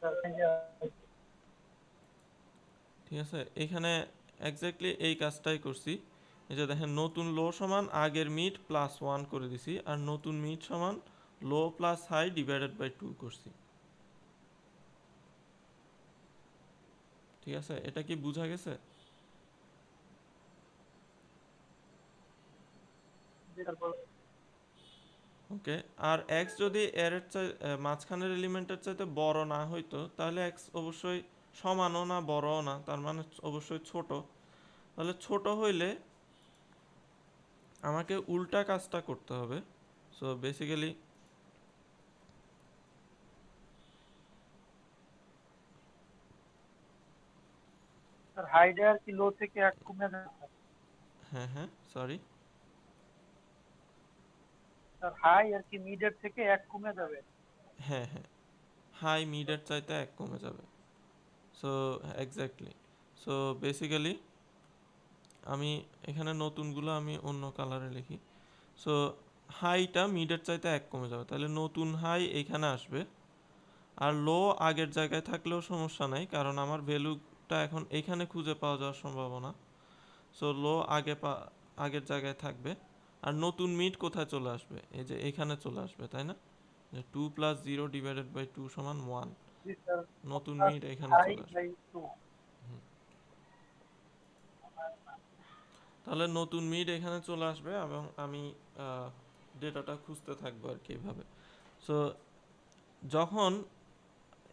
স্যার, এই যে ঠিক আছে, এখানে এক্স্যাক্টলি এই কাজটাই করছি। এই যে দেখেন নতুন লো সমান আগের মিড প্লাস 1 করে দিছি, আর নতুন মিড সমান লো প্লাস হাই ডিভাইডেড বাই 2 করছি। ঠিক আছে, এটা কি বোঝা গেছে? তারপর ওকে। আর এক্স যদি এর মাঝখানের এলিমেন্টের চাইতে বড় না হইতো, তাহলে এক্স অবশ্যই সমানও না বড়ও না, তার মানে অবশ্যই ছোট। তাহলে ছোট হইলে আমাকে উল্টা কাজটা করতে হবে। সো বেসিক্যালি স্যার হাইডে আর কি লো থেকে এক কমে যাবে স্যার। হ্যাঁ হ্যাঁ, সরি। স্যার হাই আর কি মিডের থেকে এক কমে যাবে। হ্যাঁ হ্যাঁ, হাই মিডের চাইতে এক কমে যাবে। So exactly. সো বেসিক্যালি আমি এখানে নতুনগুলো আমি অন্য কালারে লিখি। সো হাইটা মিডের চাইতে এক কমে যাবে, তাহলে নতুন হাই এইখানে আসবে। আর লো আগের জায়গায় থাকলেও সমস্যা নাই, কারণ আমার ভ্যালুটা এখন এইখানে খুঁজে পাওয়া যাওয়ার সম্ভাবনা। সো লো আগের জায়গায় থাকবে। আর নতুন মিড কোথায় চলে আসবে? এই যে এখানে চলে আসবে, তাই না? যে 2 প্লাস 0 ডিভাইডেড বাই 2 সমান 1। জি স্যার। নতুন প্লাস মিড এখানে হাই চলে আসবে। By two. তাহলে নতুন মিড এখানে চলে আসবে এবং আমি ডেটাটা খুঁজতে থাকবো আর কি এভাবে। সো যখন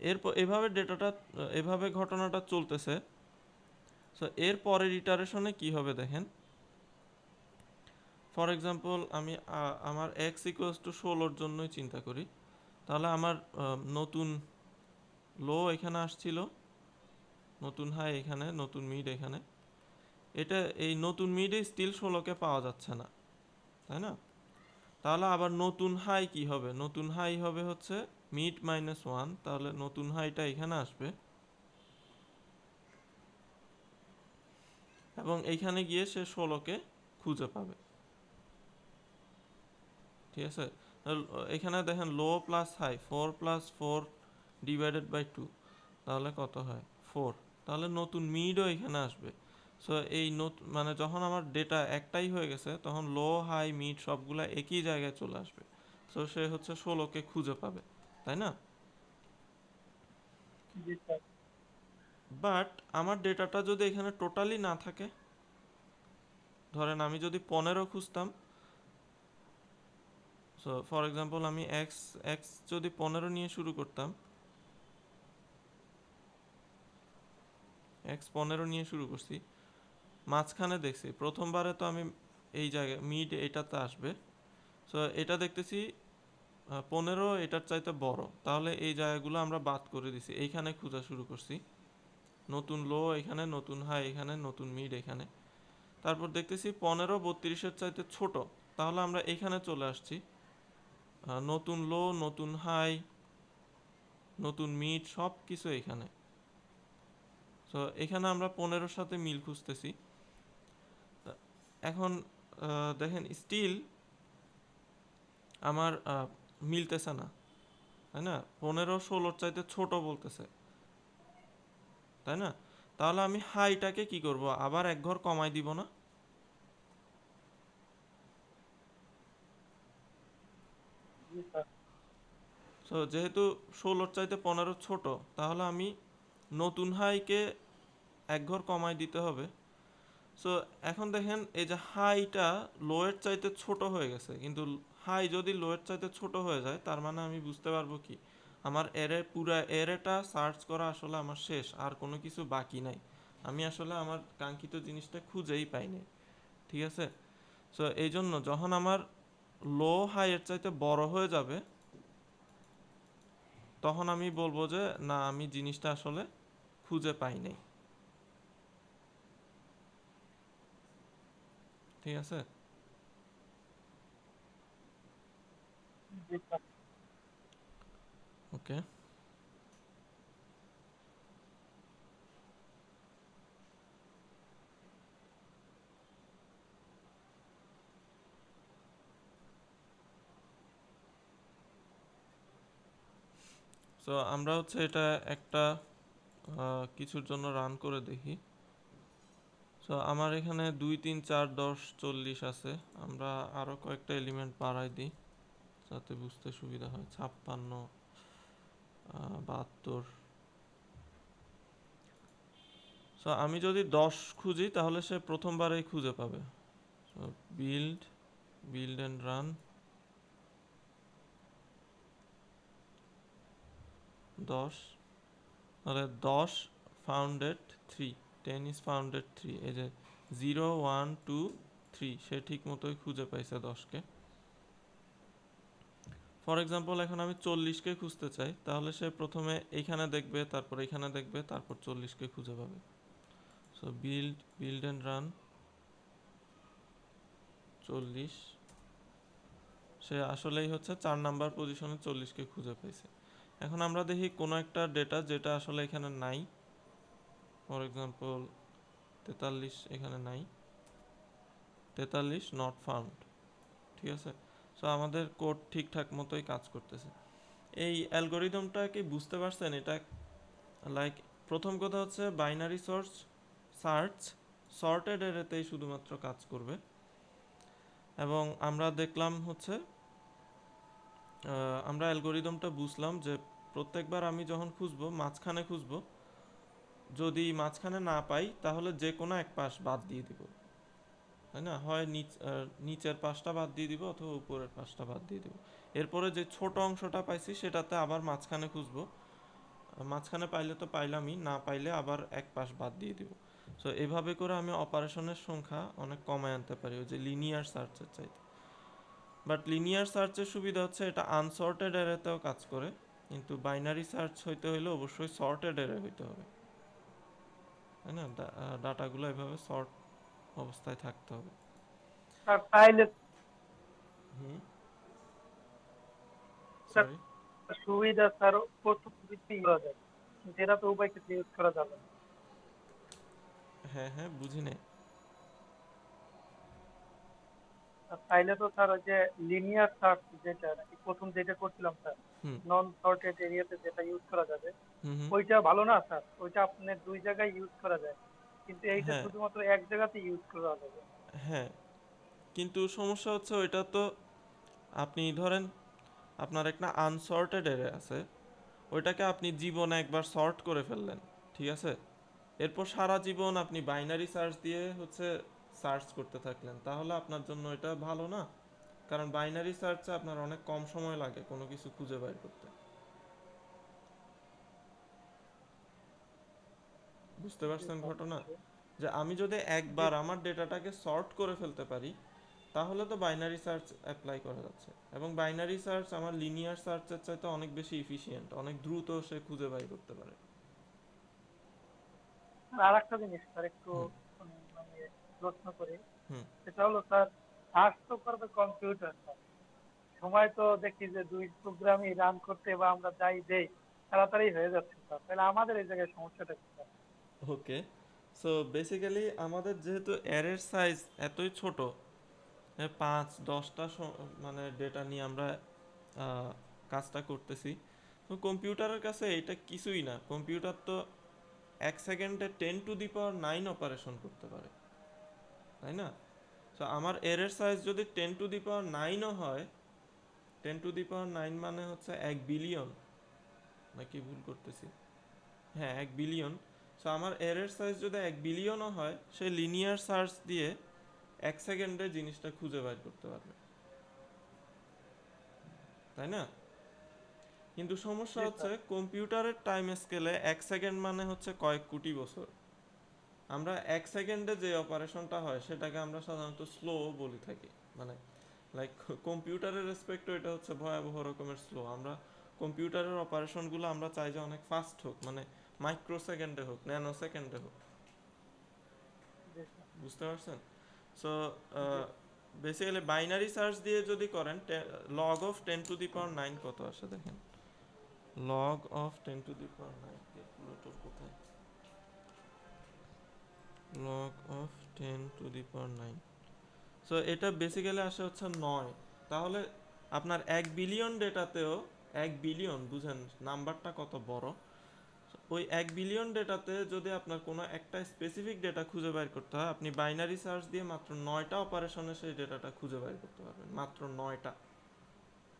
এরপর এভাবে ডেটাটা, এভাবে ঘটনাটা চলতেছে। সো এর পরের ইটারেশনে কি হবে দেখেন। ফর এক্সাম্পল আমি আমার এক্স ইকুয়ালস টু 16-র জন্যই চিন্তা করি। তাহলে আমার নতুন লো এখানে আসছিল, নতুন হাই এখানে, নতুন মিড এখানে। এটা এই নতুন মিডে স্টিল 16কে পাওয়া যাচ্ছে না, তাই না? তাহলে আবার নতুন হাই কি হবে? নতুন হাই হবে হচ্ছে মিড মাইনাস 1, তাহলে নতুন হাইটা এখানে আসবে এবং এইখানে গিয়ে সে 16কে খুঁজে পাবে। ঠিক আছে, এখানে দেখেন low plus high 4 plus 4 divided by 2, তাহলে কত হয়? 4। তাহলে নতুন মিডও এখানে আসবে। সো এই মানে যখন আমার ডেটা একটাই হয়ে গেছে তখন লো হাই মিড সবগুলা একই জায়গায় চলে আসবে। সো সে হচ্ছে 16কে খুঁজে পাবে, তাই না? জি স্যার। বাট আমার ডেটাটা যদি এখানে টোটালি না থাকে, ধরেন আমি যদি 15 খুঁজতাম, সো ফর এক্সাম্পল আমি এক্স এক্স যদি 15 নিয়ে শুরু করতাম, এক্স 15 নিয়ে শুরু করছি, মাঝখানে দেখছি প্রথমবারে তো আমি এই জায়গায় মিড এটাতে আসবে। সো এটা দেখতেছি 15 এটার চাইতে বড়, তাহলে এই জায়গাগুলো আমরা বাদ করে দিছি, এইখানে খোঁজা শুরু করছি। নতুন লো এখানে, নতুন হাই এখানে, নতুন মিড এখানে। তারপর দেখতেছি 15 32-এর চাইতে ছোট, তাহলে আমরা এখানে চলে আসছি। নতুন লো, নতুন হাই, নতুন মিড সব কিছু এখানে। সো এখানে আমরা 15-র সাথে মিল খুঁজতেছি। এখন দেখেন স্টিল আমার মিলতেছে না, তাই না? 15 16-র চাইতে ছোট বলতেছে, তাই না? তাহলে আমি হাইটাকে কি করব, আবার এক ঘর কমাই দিব না? জি স্যার। সো যেহেতু 16-র চাইতে 15 ছোট, তাহলে আমি নতুন হাইকে এক ঘর কমাই দিতে হবে। সো এখন দেখেন এই যে হাইটা লোয়ের চাইতে ছোট হয়ে গেছে, কিন্তু হাই যদি লোয়ের চাইতে ছোট হয়ে যায় তার মানে আমি বুঝতে পারবো কি, আমার পুরা এরেটা সার্চ করা আসলে আমার শেষ, আর কোনো কিছু বাকি নাই। আমি আসলে আমার কাঙ্ক্ষিত জিনিসটা খুঁজেই পাইনি, ঠিক আছে? সো এই জন্য যখন আমার লো হাই এর চাইতে বড় হয়ে যাবে, তখন আমি বলবো যে না, আমি জিনিসটা আসলে খুঁজে পাই নাই, ঠিক আছে? জি স্যার। ওকে। সো আমরা হচ্ছে এটা একটা কিছুর জন্য রান করে দেখি। সো আমার এখানে 2 3 4 10 40 আছে। আমরা আরো কয়েকটা এলিমেন্ট বাড়াই দিই যাতে বুঝতে সুবিধা হয়। 56, 72। সো আমি যদি 10 খুঁজি তাহলে সে প্রথমবারেই খুঁজে পাবে। So build build and run 10, তাহলে 10 ফাউন্ডেড 3, 10 ইজ ফাউন্ডেড 3, এই যে 0 1 2 3 সে ঠিক মতোই খুঁজে পাইছে 10কে। ফর এক্সাম্পল এখন আমি 40কে খুঁজতে চাই, তাহলে সে প্রথমে এইখানে দেখবে, তারপর এখানে দেখবে, তারপর 40কে খুঁজে পাবে। সো বিল্ড এন্ড রান 40, সে আসলেই হচ্ছে 4 নাম্বার পজিশনে 40কে খুঁজে পাইছে। এখন আমরা দেখি কোনো একটা ডেটা যেটা আসলে এখানে নাই। ফর এক্সাম্পল 43 এখানে নাই, 43 নট ফাউন্ড, ঠিক আছে? সো আমাদের কোড ঠিকঠাক মতোই কাজ করতেছে। এই অ্যালগোরিদমটা কি বুঝতে পারছেন? এটা লাইক প্রথম কথা হচ্ছে বাইনারি সার্চ সর্টেড এরেতেই শুধুমাত্র কাজ করবে। এবং আমরা দেখলাম হচ্ছে আমরা অ্যালগোরিদমটা বুঝলাম যে প্রত্যেকবার আমি যখন খুঁজবো, মাঝখানে খুঁজবো, যদি মাঝখানে না পাই তাহলে যে কোনো এক পাশ বাদ দিয়ে দিব, তাই না? হয় নিচের পাশটা বাদ দিয়ে দিব অথবা উপরের পাশটা বাদ দিয়ে দিব। এরপরে যে ছোট অংশটা পাইছি সেটাতে আবার মাঝখানে খুঁজবো, মাঝখানে পাইলে তো পাইলামই, না পাইলে আবার এক পাশ বাদ দিয়ে দিব। সো এভাবে করে আমি অপারেশনের সংখ্যা অনেক কমায় আনতে পারি ওই যে লিনিয়ার সার্চের চাইতে। বাট লিনিয়ার সার্চের সুবিধা হচ্ছে এটা আনসর্টেড অ্যারেতেও কাজ করে, কিন্তু বাইনারি সার্চ হইতে হইলে অবশ্যই সর্টেড অ্যারে হইতে হবে, তাই না? ডাটাগুলো এভাবে সর্ট অবস্থায় থাকতে হবে। স্যার তাইলে হুম, স্যার সরি। সুবিধা স্যার কত কিছুই করা যায়, কিন্তু এটা তো উভয় ক্ষেত্রে ইউজ করা যাবে না। হ্যাঁ হ্যাঁ, বুঝি নাই। আর তাইলে তো স্যার ওই যে লিনিয়ার সার্চ যেটা নাকি প্রথম যেটা করছিলাম স্যার, হুম নন সর্টেড এরিয়াতে যেটা ইউজ করা যাবে, হুম হুম। ওইটা ভালো না স্যার? ওইটা আপনার দুই জায়গায় ইউজ করা যায়। কিন্তু এইটা হ্যাঁ, শুধুমাত্র এক জায়গাতে ইউজ করা যাবে। হ্যাঁ, কিন্তু সমস্যা হচ্ছে ওইটা তো আপনি ধরেন আপনার একটা আনসর্টেড এরে আছে, ওইটাকে আপনি জীবনে একবার সর্ট করে ফেললেন, ঠিক আছে? এরপর সারা জীবন আপনি বাইনারি সার্চ দিয়ে হচ্ছে সার্চ করতে থাকলেন, তাহলে আপনার জন্য এটা ভালো না। কারণ বাইনারি সার্চে আপনার অনেক কম সময় লাগে কোনো কিছু খুঁজে বের করতে। বুঝতে জি পারছেন স্যার, ঘটনা? বুঝছি। যে আমি যদি জি একবার স্যার। আমার ডেটাটাকে সর্ট করে ফেলতে পারি, তাহলে তো বাইনারি সার্চ অ্যাপ্লাই করা যাচ্ছে। এবং বাইনারি সার্চ আমার লিনিয়ার সার্চের চাইতে অনেক বেশি ইফিশিয়েন্ট, অনেক দ্রুত সে খুঁজে বের করতে পারে। আর একটা জিনিস স্যার একটু হুম, মানে প্রশ্ন করি, হুম। সেটা হলো স্যার, সার্চ তো করবে কম্পিউটার স্যার, সময় তো দেখি যে দুই প্রোগ্রামই রান করতে বা আমরা যাই দেই তাড়াতাড়ি হয়ে যাচ্ছে স্যার, তাহলে আমাদের এই জায়গায় সমস্যাটা কি স্যার? ওকে, সো বেসিক্যালি আমাদের যেহেতু অ্যারের সাইজ এতই ছোট, 5-10টা মানে ডেটা নিয়ে আমরা আহ, কাজটা করতেছি, তো কম্পিউটারের কাছে এটা কিছুই না। কম্পিউটার তো 1 সেকেন্ডে 10⁹ অপারেশন করতে পারে, তাই না? তো আমার এরের সাইজ যদি 10⁹ও হয়, 10⁹ মানে হচ্ছে 1 বিলিয়ন, নাকি ভুল করতেছি? হ্যাঁ, 1 বিলিয়ন। সো আমার এরের সাইজ যদি 1 বিলিয়নও হয়, সে লিনিয়ার সার্চ দিয়ে 1 সেকেন্ডে জিনিসটা খুঁজে বের করতে পারবে, তাই না? কিন্তু সমস্যা জি হচ্ছে স্যার। কম্পিউটারের টাইম স্কেলে 1 সেকেন্ড মানে হচ্ছে কয়েক কোটি বছর। আমরা 1 সেকেন্ডে যে অপারেশনটা হয় সেটাকে আমরা সাধারণত স্লো বলে থাকি। মানে লাইক কম্পিউটারের রেসপেক্টে এটা হচ্ছে ভয়াবহ রকমের স্লো। আমরা কম্পিউটারের অপারেশনগুলো আমরা চাই যে অনেক ফাস্ট হোক, মানে মাইক্রো সেকেন্ডে হোক, ন্যানো সেকেন্ডে হোক। জি স্যার। বুঝতে পারছেন? সো জি। বেসিক্যালি বাইনারি সার্চ দিয়ে যদি করেন, লগ অফ 10⁹ কত আসে দেখেন। লগ অফ 10⁹ ক্যালকুলেটর কোথায়? Log of 10⁹। সো এটা বেসিক্যালি আসে হচ্ছে 9। তাহলে আপনার 1 বিলিয়ন ডেটাতেও, 1 বিলিয়ন বুঝেন নাম্বারটা কত বড়। ওই 1 বিলিয়ন ডেটাতে যদি আপনার কোনো একটা স্পেসিফিক ডেটা খুঁজে বের করতে হয়, আপনি বাইনারি সার্চ দিয়ে মাত্র 9টা অপারেশনে সেই ডেটাটা খুঁজে বের করতে পারবেন, মাত্র 9টা,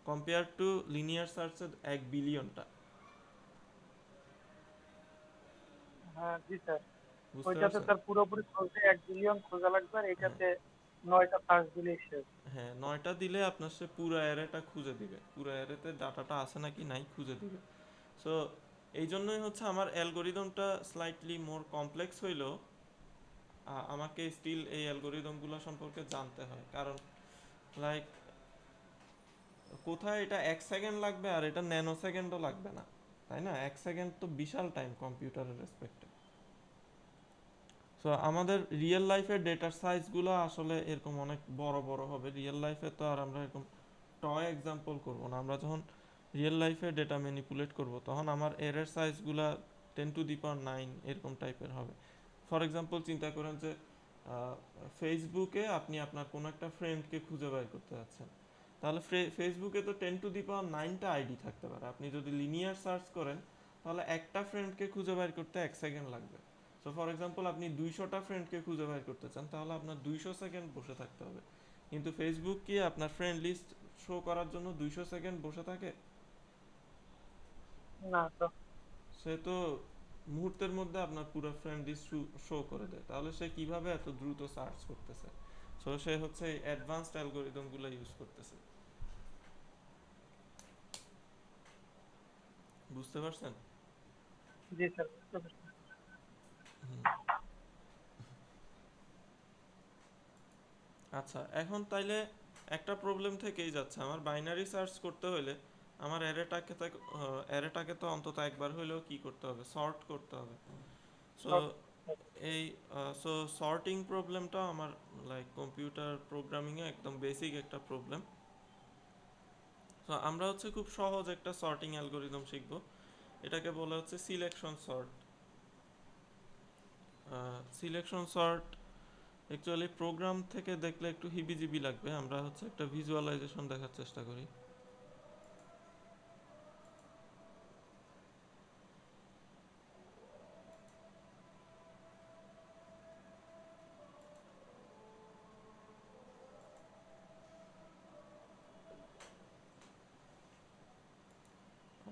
কম্পেয়ার টু লিনিয়ার সার্চের 1 বিলিয়নটা। হ্যাঁ জি স্যার। বুঝতে ওইটাতে পারছেন? স্যার পুরোপুরি খুঁজতে 1 বিলিয়ন খোঁজা লাগবে, আর হ্যাঁ, এটাতে 9টা সার্চ দিলেই শেষ। হ্যাঁ, 9টা দিলে আপনার সে পুরো অ্যারেটা খুঁজে দিবে, পুরো অ্যারেতে ডাটাটা আছে নাকি নাই খুঁজে দিবে। সো এই জন্যই হচ্ছে আমার অ্যালগোরিদমটা স্লাইটলি মোর কমপ্লেক্স হইলেও আমাকে স্টিল এই অ্যালগোরিদমগুলো সম্পর্কে জানতে হয়। কারণ লাইক কোথায় এটা 1 সেকেন্ড লাগবে আর এটা ন্যানো সেকেন্ডও লাগবে না, তাই না? 1 সেকেন্ড তো বিশাল টাইম কম্পিউটারের রেসপেক্টে। সো আমাদের রিয়েল লাইফের ডেটার সাইজগুলো আসলে এরকম অনেক বড় বড় হবে। রিয়েল লাইফে তো আর আমরা এরকম টয় এক্সাম্পল করব না। আমরা যখন রিয়েল লাইফে ডেটা ম্যানিপুলেট করব, তখন আমার এরের সাইজগুলো 10⁹ এরকম টাইপের হবে। ফর এক্সাম্পল চিন্তা করেন যে ফেসবুকে আপনি আপনার কোনো একটা ফ্রেন্ডকে খুঁজে বের করতে যাচ্ছেন, তাহলে ফেসবুকে তো 10⁹টা আইডি থাকতে পারে। আপনি যদি লিনিয়ার সার্চ করেন, তাহলে একটা ফ্রেন্ডকে খুঁজে বের করতে 1 সেকেন্ড লাগবে। সো ফর এক্সাম্পল আপনি 200টা ফ্রেন্ডকে খুঁজে বের করতে চান, তাহলে আপনার 200 সেকেন্ড বসে থাকতে হবে। কিন্তু ফেসবুক কি আপনার ফ্রেন্ড লিস্ট শো করার জন্য 200 সেকেন্ড বসে থাকে? না তো। সে তো মুহূর্তের মধ্যে আপনার পুরো ফ্রেন্ড লিস্ট শো করে দেয়। তাহলে সে কিভাবে এত দ্রুত সার্চ করতেছে? সো সে হচ্ছে অ্যাডভান্সড অ্যালগোরিদমগুলো ইউজ করতেছে। বুঝতে পারছেন? জি স্যার, বুঝতে পারছি। হুম। আচ্ছা, এখন তাইলে একটা প্রবলেম থেকেই যাচ্ছে। আমার বাইনারি সার্চ করতে হলে আমার অ্যারেটাকে তো অন্তত একবার হইলেও কি করতে হবে, সর্ট করতে হবে। সো সব। এই সো সর্টিং প্রবলেমটা আমার লাইক কম্পিউটার প্রোগ্রামিংয়ে একদম বেসিক একটা প্রবলেম। সো আমরা হচ্ছে খুব সহজ একটা সর্টিং অ্যালগোরিদম শিখব। এটাকে বলা হচ্ছে selection sort. Selection sort actually program থেকে দেখলে একটু হিবিজিবি লাগবে। আমরা হচ্ছে একটা ভিজুয়ালাইজেশন দেখার চেষ্টা করি।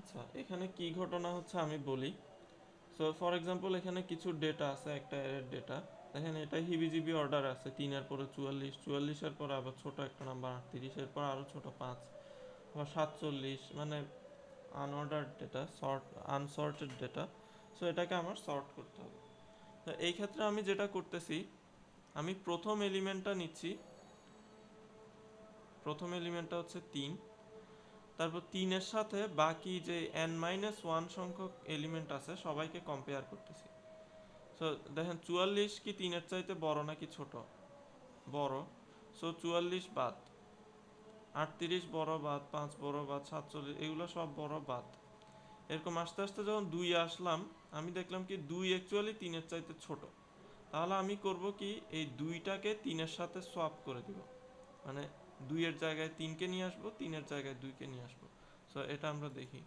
আচ্ছা, এখানে কি ঘটনা হচ্ছে আমি বলি। সো ফর এক্সাম্পল এখানে কিছু ডেটা আছে, একটা অ্যারের ডেটা। দেখেন এটা হিবিজিবি অর্ডার আছে, 3 এর পরে 44, 44 এর পরে আবার ছোট একটা নাম্বার 38, এর পর আরো ছোট 5, আবার 47, মানে unordered data, unsorted data. So এটাকে আমার সর্ট করতে হবে। তো এই ক্ষেত্রে আমি যেটা করতেছি, আমি প্রথম এলিমেন্টটা নিচ্ছি। প্রথম এলিমেন্টটা হচ্ছে 3, তারপর 3 এর সাথে বাকি যে n-1 সংখ্যক এলিমেন্ট আছে সবাইকে কম্পেয়ার করতেছি। সো দেখেন 44 কি 3 এর চাইতে বড় নাকি ছোট? বড়। সো 44 বাদ, 38 বড় বাদ, 5 বড় বাদ, 47 এগুলো সব বড় বাদ। এরকম আস্তে আস্তে যখন 2 আসলাম, আমি দেখলাম কি 2 অ্যাকচুয়ালি 3 এর চাইতে ছোট। তাহলে আমি করব কি, এই 2টাকে 3 এর সাথে সোয়াপ করে দিব। মানে 2 এর জায়গায় 3 কে নিয়ে আসবো, 3 এর জায়গায় 2 কে নিয়ে আসবো। সো এটা আমরা দেখি।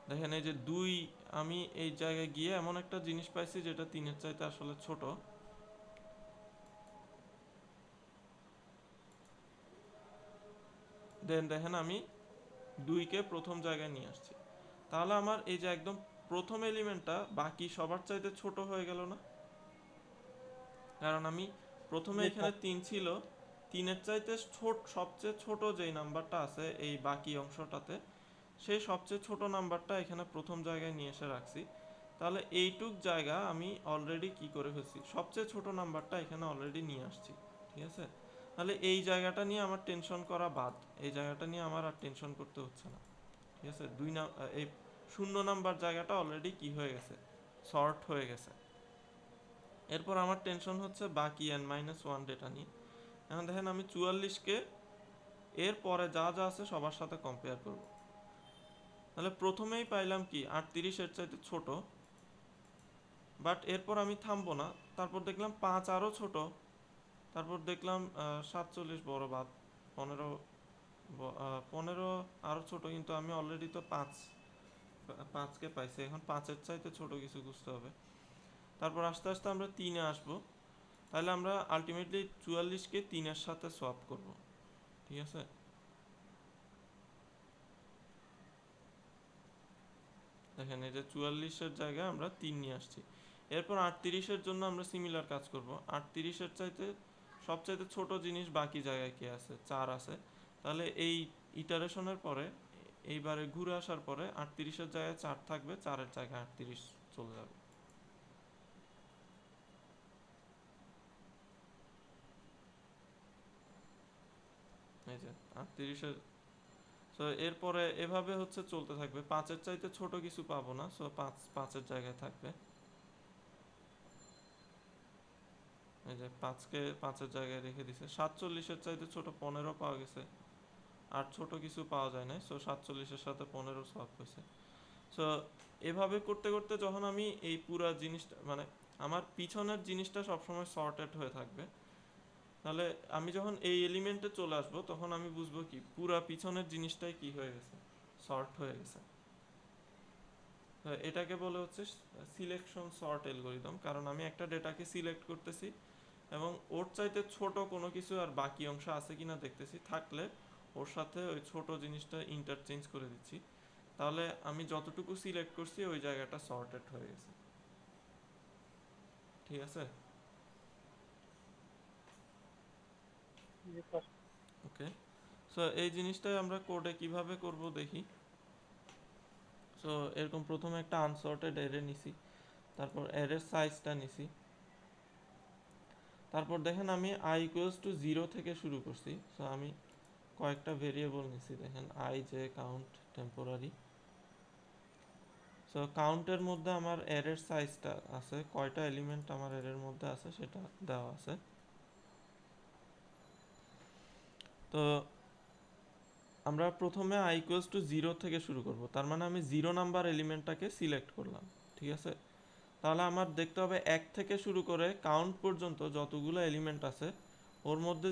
দেখেন এই যে 2, আমি এই জায়গায় গিয়ে এমন একটা জিনিস পাইছি যেটা 3 এর চাইতে আসলে ছোট। দেন দেখেন আমি 2 কে প্রথম জায়গায় নিয়ে আসছি। তাহলে আমার এই যে একদম প্রথম এলিমেন্টটা বাকি সবার চাইতে ছোট হয়ে গেল না? কারণ আমি প্রথমে জি এখানে স্যার। 3 ছিল, 3 এর চাইতে সবচেয়ে ছোট যেই নাম্বারটা আছে এই বাকি অংশটাতে, সেই সবচেয়ে ছোট নাম্বারটা এখানে প্রথম জায়গায় নিয়ে এসে রাখছি। তাহলে এইটুক জায়গা আমি অলরেডি কি করে ফেলছি, সবচেয়ে ছোট নাম্বারটা এখানে অলরেডি নিয়ে আসছি। ঠিক আছে, তাহলে এই জায়গাটা নিয়ে আমার টেনশন করা বাদ, এই জায়গাটা নিয়ে আমার আর টেনশন করতে হচ্ছে না। ঠিক আছে, এই শূন্য নাম্বার জায়গাটা অলরেডি কি হয়ে গেছে, সর্ট হয়ে গেছে। এরপর আমার টেনশন হচ্ছে বাকি n-1 ডেটা নিয়ে। এখন দেখেন আমি 44কে এর পরে যা যা আছে সবার সাথে কম্পেয়ার করব। তাহলে প্রথমেই পাইলাম কি 38 এর চাইতে ছোট, বাট এরপর আমি থামবো না। তারপর দেখলাম 5 আরও ছোট, তারপর দেখলাম 47 বড় বাদ, 15 আরও ছোট, কিন্তু আমি অলরেডি তো 5কে পাইছি, এখন 5-এর চাইতে ছোট কিছু খুঁজতে হবে। তারপর আস্তে আস্তে আমরা 3-এ আসবো। তাহলে আমরা আলটিমেটলি 44কে 3 এর সাথে সোয়াপ করব। ঠিক আছে, দেখেন এই যে 44-এর জায়গায় আমরা 3 নিয়ে আসছি। এরপর 38-এর জন্য আমরা সিমিলার কাজ করব। 38-এর চাইতে সবচাইতে ছোট জিনিস বাকি জায়গায় কি আছে, 4 আছে। তাহলে এই ইটারেশনের পরে, এইবারে ঘুরে আসার পরে 38-এর জায়গায় 4 থাকবে, 4-এর জায়গায় 38 চলে যাবে। এই যে 38-এর, সো এরপরে এভাবে হচ্ছে চলতে থাকবে। 5-এর চাইতে ছোট কিছু পাবো না, সো 5-এর জায়গায় থাকবে। এই যে 5কে 5-এর জায়গায় রেখে দিছে। 47-এর চাইতে ছোট 15 পাওয়া গেছে, আর ছোট কিছু পাওয়া যায় না। সো 47-এর সাথে 15 সলভ হয়েছে। সো এভাবে করতে করতে যখন আমি এই পুরা জিনিসটা, মানে আমার পিছনের জিনিসটা সবসময় সর্টেড হয়ে থাকবে, তাহলে আমি যখন এই এলিমেন্টে চলে আসব তখন আমি বুঝবো কি পুরা পিছনের জিনিসটাই কি হয়ে গেছে, সর্ট হয়ে গেছে। তো এটাকে বলে হচ্ছে সিলেকশন সর্ট অ্যালগরিদম, কারণ আমি একটা ডেটাকে সিলেক্ট করতেছি এবং ওর চাইতে ছোট কোনো কিছু আর বাকি অংশ আছে কিনা দেখতেছি, থাকলে ওর সাথে ওই ছোট জিনিসটা ইন্টারচেঞ্জ করে দিচ্ছি। তাহলে আমি যতটুকু সিলেক্ট করছি ওই জায়গাটা সর্টেড হয়ে গেছে। ঠিক আছে, জি স্যার। ওকে। সো এই জিনিসটাই আমরা কোডে কিভাবে করব দেখি। সো এরকম প্রথমে একটা আনসর্টেড অ্যারে নিছি, তারপর অ্যারের সাইজটা নিছি। তারপর দেখেন আমি i ইকুয়ালস টু 0 থেকে শুরু করছি। সো আমি কয়েকটা ভেরিয়েবল নিছি, দেখেন i, j, count, temporary. So কাউন্টের মধ্যে আমার অ্যারের সাইজটা আছে, কয়টা এলিমেন্ট আমার অ্যারের মধ্যে আছে সেটা দেওয়া আছে। তো আমরা প্রথমে i ইকুয়ালস টু 0 থেকে শুরু করব, তার মানে আমি 0 নাম্বার এলিমেন্টটাকে সিলেক্ট করলাম। ঠিক আছে, তাহলে আমার দেখতে হবে 1 থেকে শুরু করে কাউন্ট পর্যন্ত যতগুলো এলিমেন্ট আছে ওর মধ্যে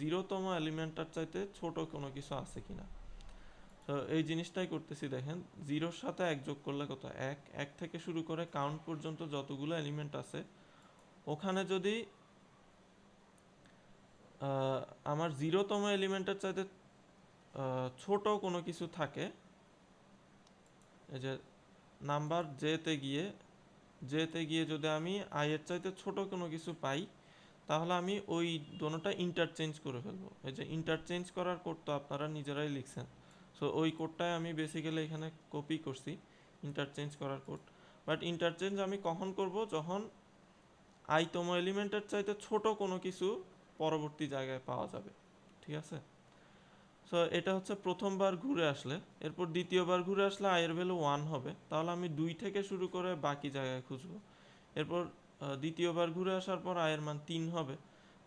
0তম এলিমেন্টটার চাইতে ছোট কোনো কিছু আছে কিনা। তো এই জিনিসটাই করতেছি। দেখেন 0-র সাথে 1 যোগ করলে কত, 1। 1 থেকে শুরু করে কাউন্ট পর্যন্ত যতগুলো এলিমেন্ট আছে ওখানে যদি আমার 0তম এলিমেন্টের চাইতে ছোট কোনো কিছু থাকে, এই যে নাম্বার জেতে গিয়ে যদি আমি আই এর চাইতে ছোট কোনো কিছু পাই, তাহলে আমি ওই দোনোটা ইন্টারচেঞ্জ করে ফেলবো। এই যে ইন্টারচেঞ্জ করার কোড তো আপনারা নিজেরাই লিখছেন, সো ওই কোডটাই আমি বেসিক্যালি এখানে কপি করছি, ইন্টারচেঞ্জ করার কোড। বাট ইন্টারচেঞ্জ আমি কখন করব, যখন আইতম এলিমেন্টের চাইতে ছোট কোনো কিছু পরবর্তী জায়গায় পাওয়া যাবে। ঠিক আছে, সো এটা হচ্ছে প্রথমবার ঘুরে আসলে। এরপর দ্বিতীয়বার ঘুরে আসলে আয়ের ভ্যালু 1 হবে, তাহলে আমি 2 থেকে শুরু করে বাকি জায়গায় খুঁজব। এরপর দ্বিতীয়বার ঘুরে আসার পর আয়ের মান 3 হবে,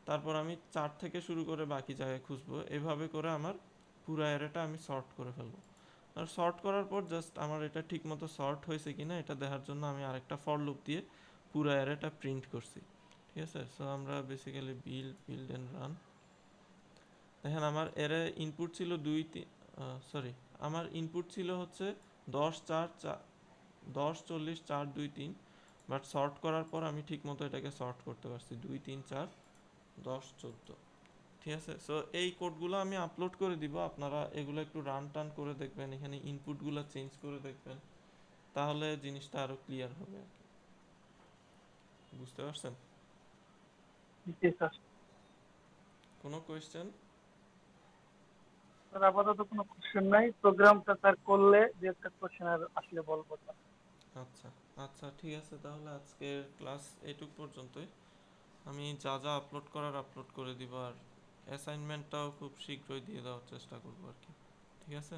তারপর আমি 4 থেকে শুরু করে বাকি জায়গায় খুঁজবো। এভাবে করে আমার পুরো অ্যারেটা আমি সর্ট করে ফেলবো। আর সর্ট করার পর জাস্ট আমার এটা ঠিকমতো সর্ট হয়েছে কিনা এটা দেখার জন্য আমি আরেকটা ফর লুপ দিয়ে পুরো অ্যারেটা প্রিন্ট করছি। ঠিক আছে, সো আমরা বেসিক্যালি বিল্ড এন্ড রান। দেখেন আমার এর ইনপুট ছিল আমার ইনপুট ছিল হচ্ছে 10 40 4 2 3, বাট সর্ট করার পর আমি ঠিকমতো এটাকে সর্ট করতে পারছি 2 3 4 10 14। ঠিক আছে, সো এই কোডগুলো আমি আপলোড করে দিব, আপনারা এগুলো একটু রান টান করে দেখবেন, এখানে ইনপুটগুলো চেঞ্জ করে দেখবেন, তাহলে জিনিসটা আরো ক্লিয়ার হবে আর কি। বুঝতে পারছেন? জি স্যার। কোনো কোয়েশ্চেন? স্যার আপাতত কোনো কোশ্চেন নাই, প্রোগ্রামটা স্যার করলে যে একটা কোশ্চেন আর আসলে বলবো স্যার। আচ্ছা আচ্ছা, ঠিক আছে, তাহলে আজকের ক্লাস এইটুক পর্যন্তই। আমি যা যা আপলোড করার আপলোড করে দিব, আর অ্যাসাইনমেন্টটাও খুব শীঘ্রই দিয়ে দেওয়ার চেষ্টা করবো আর কি। ঠিক আছে।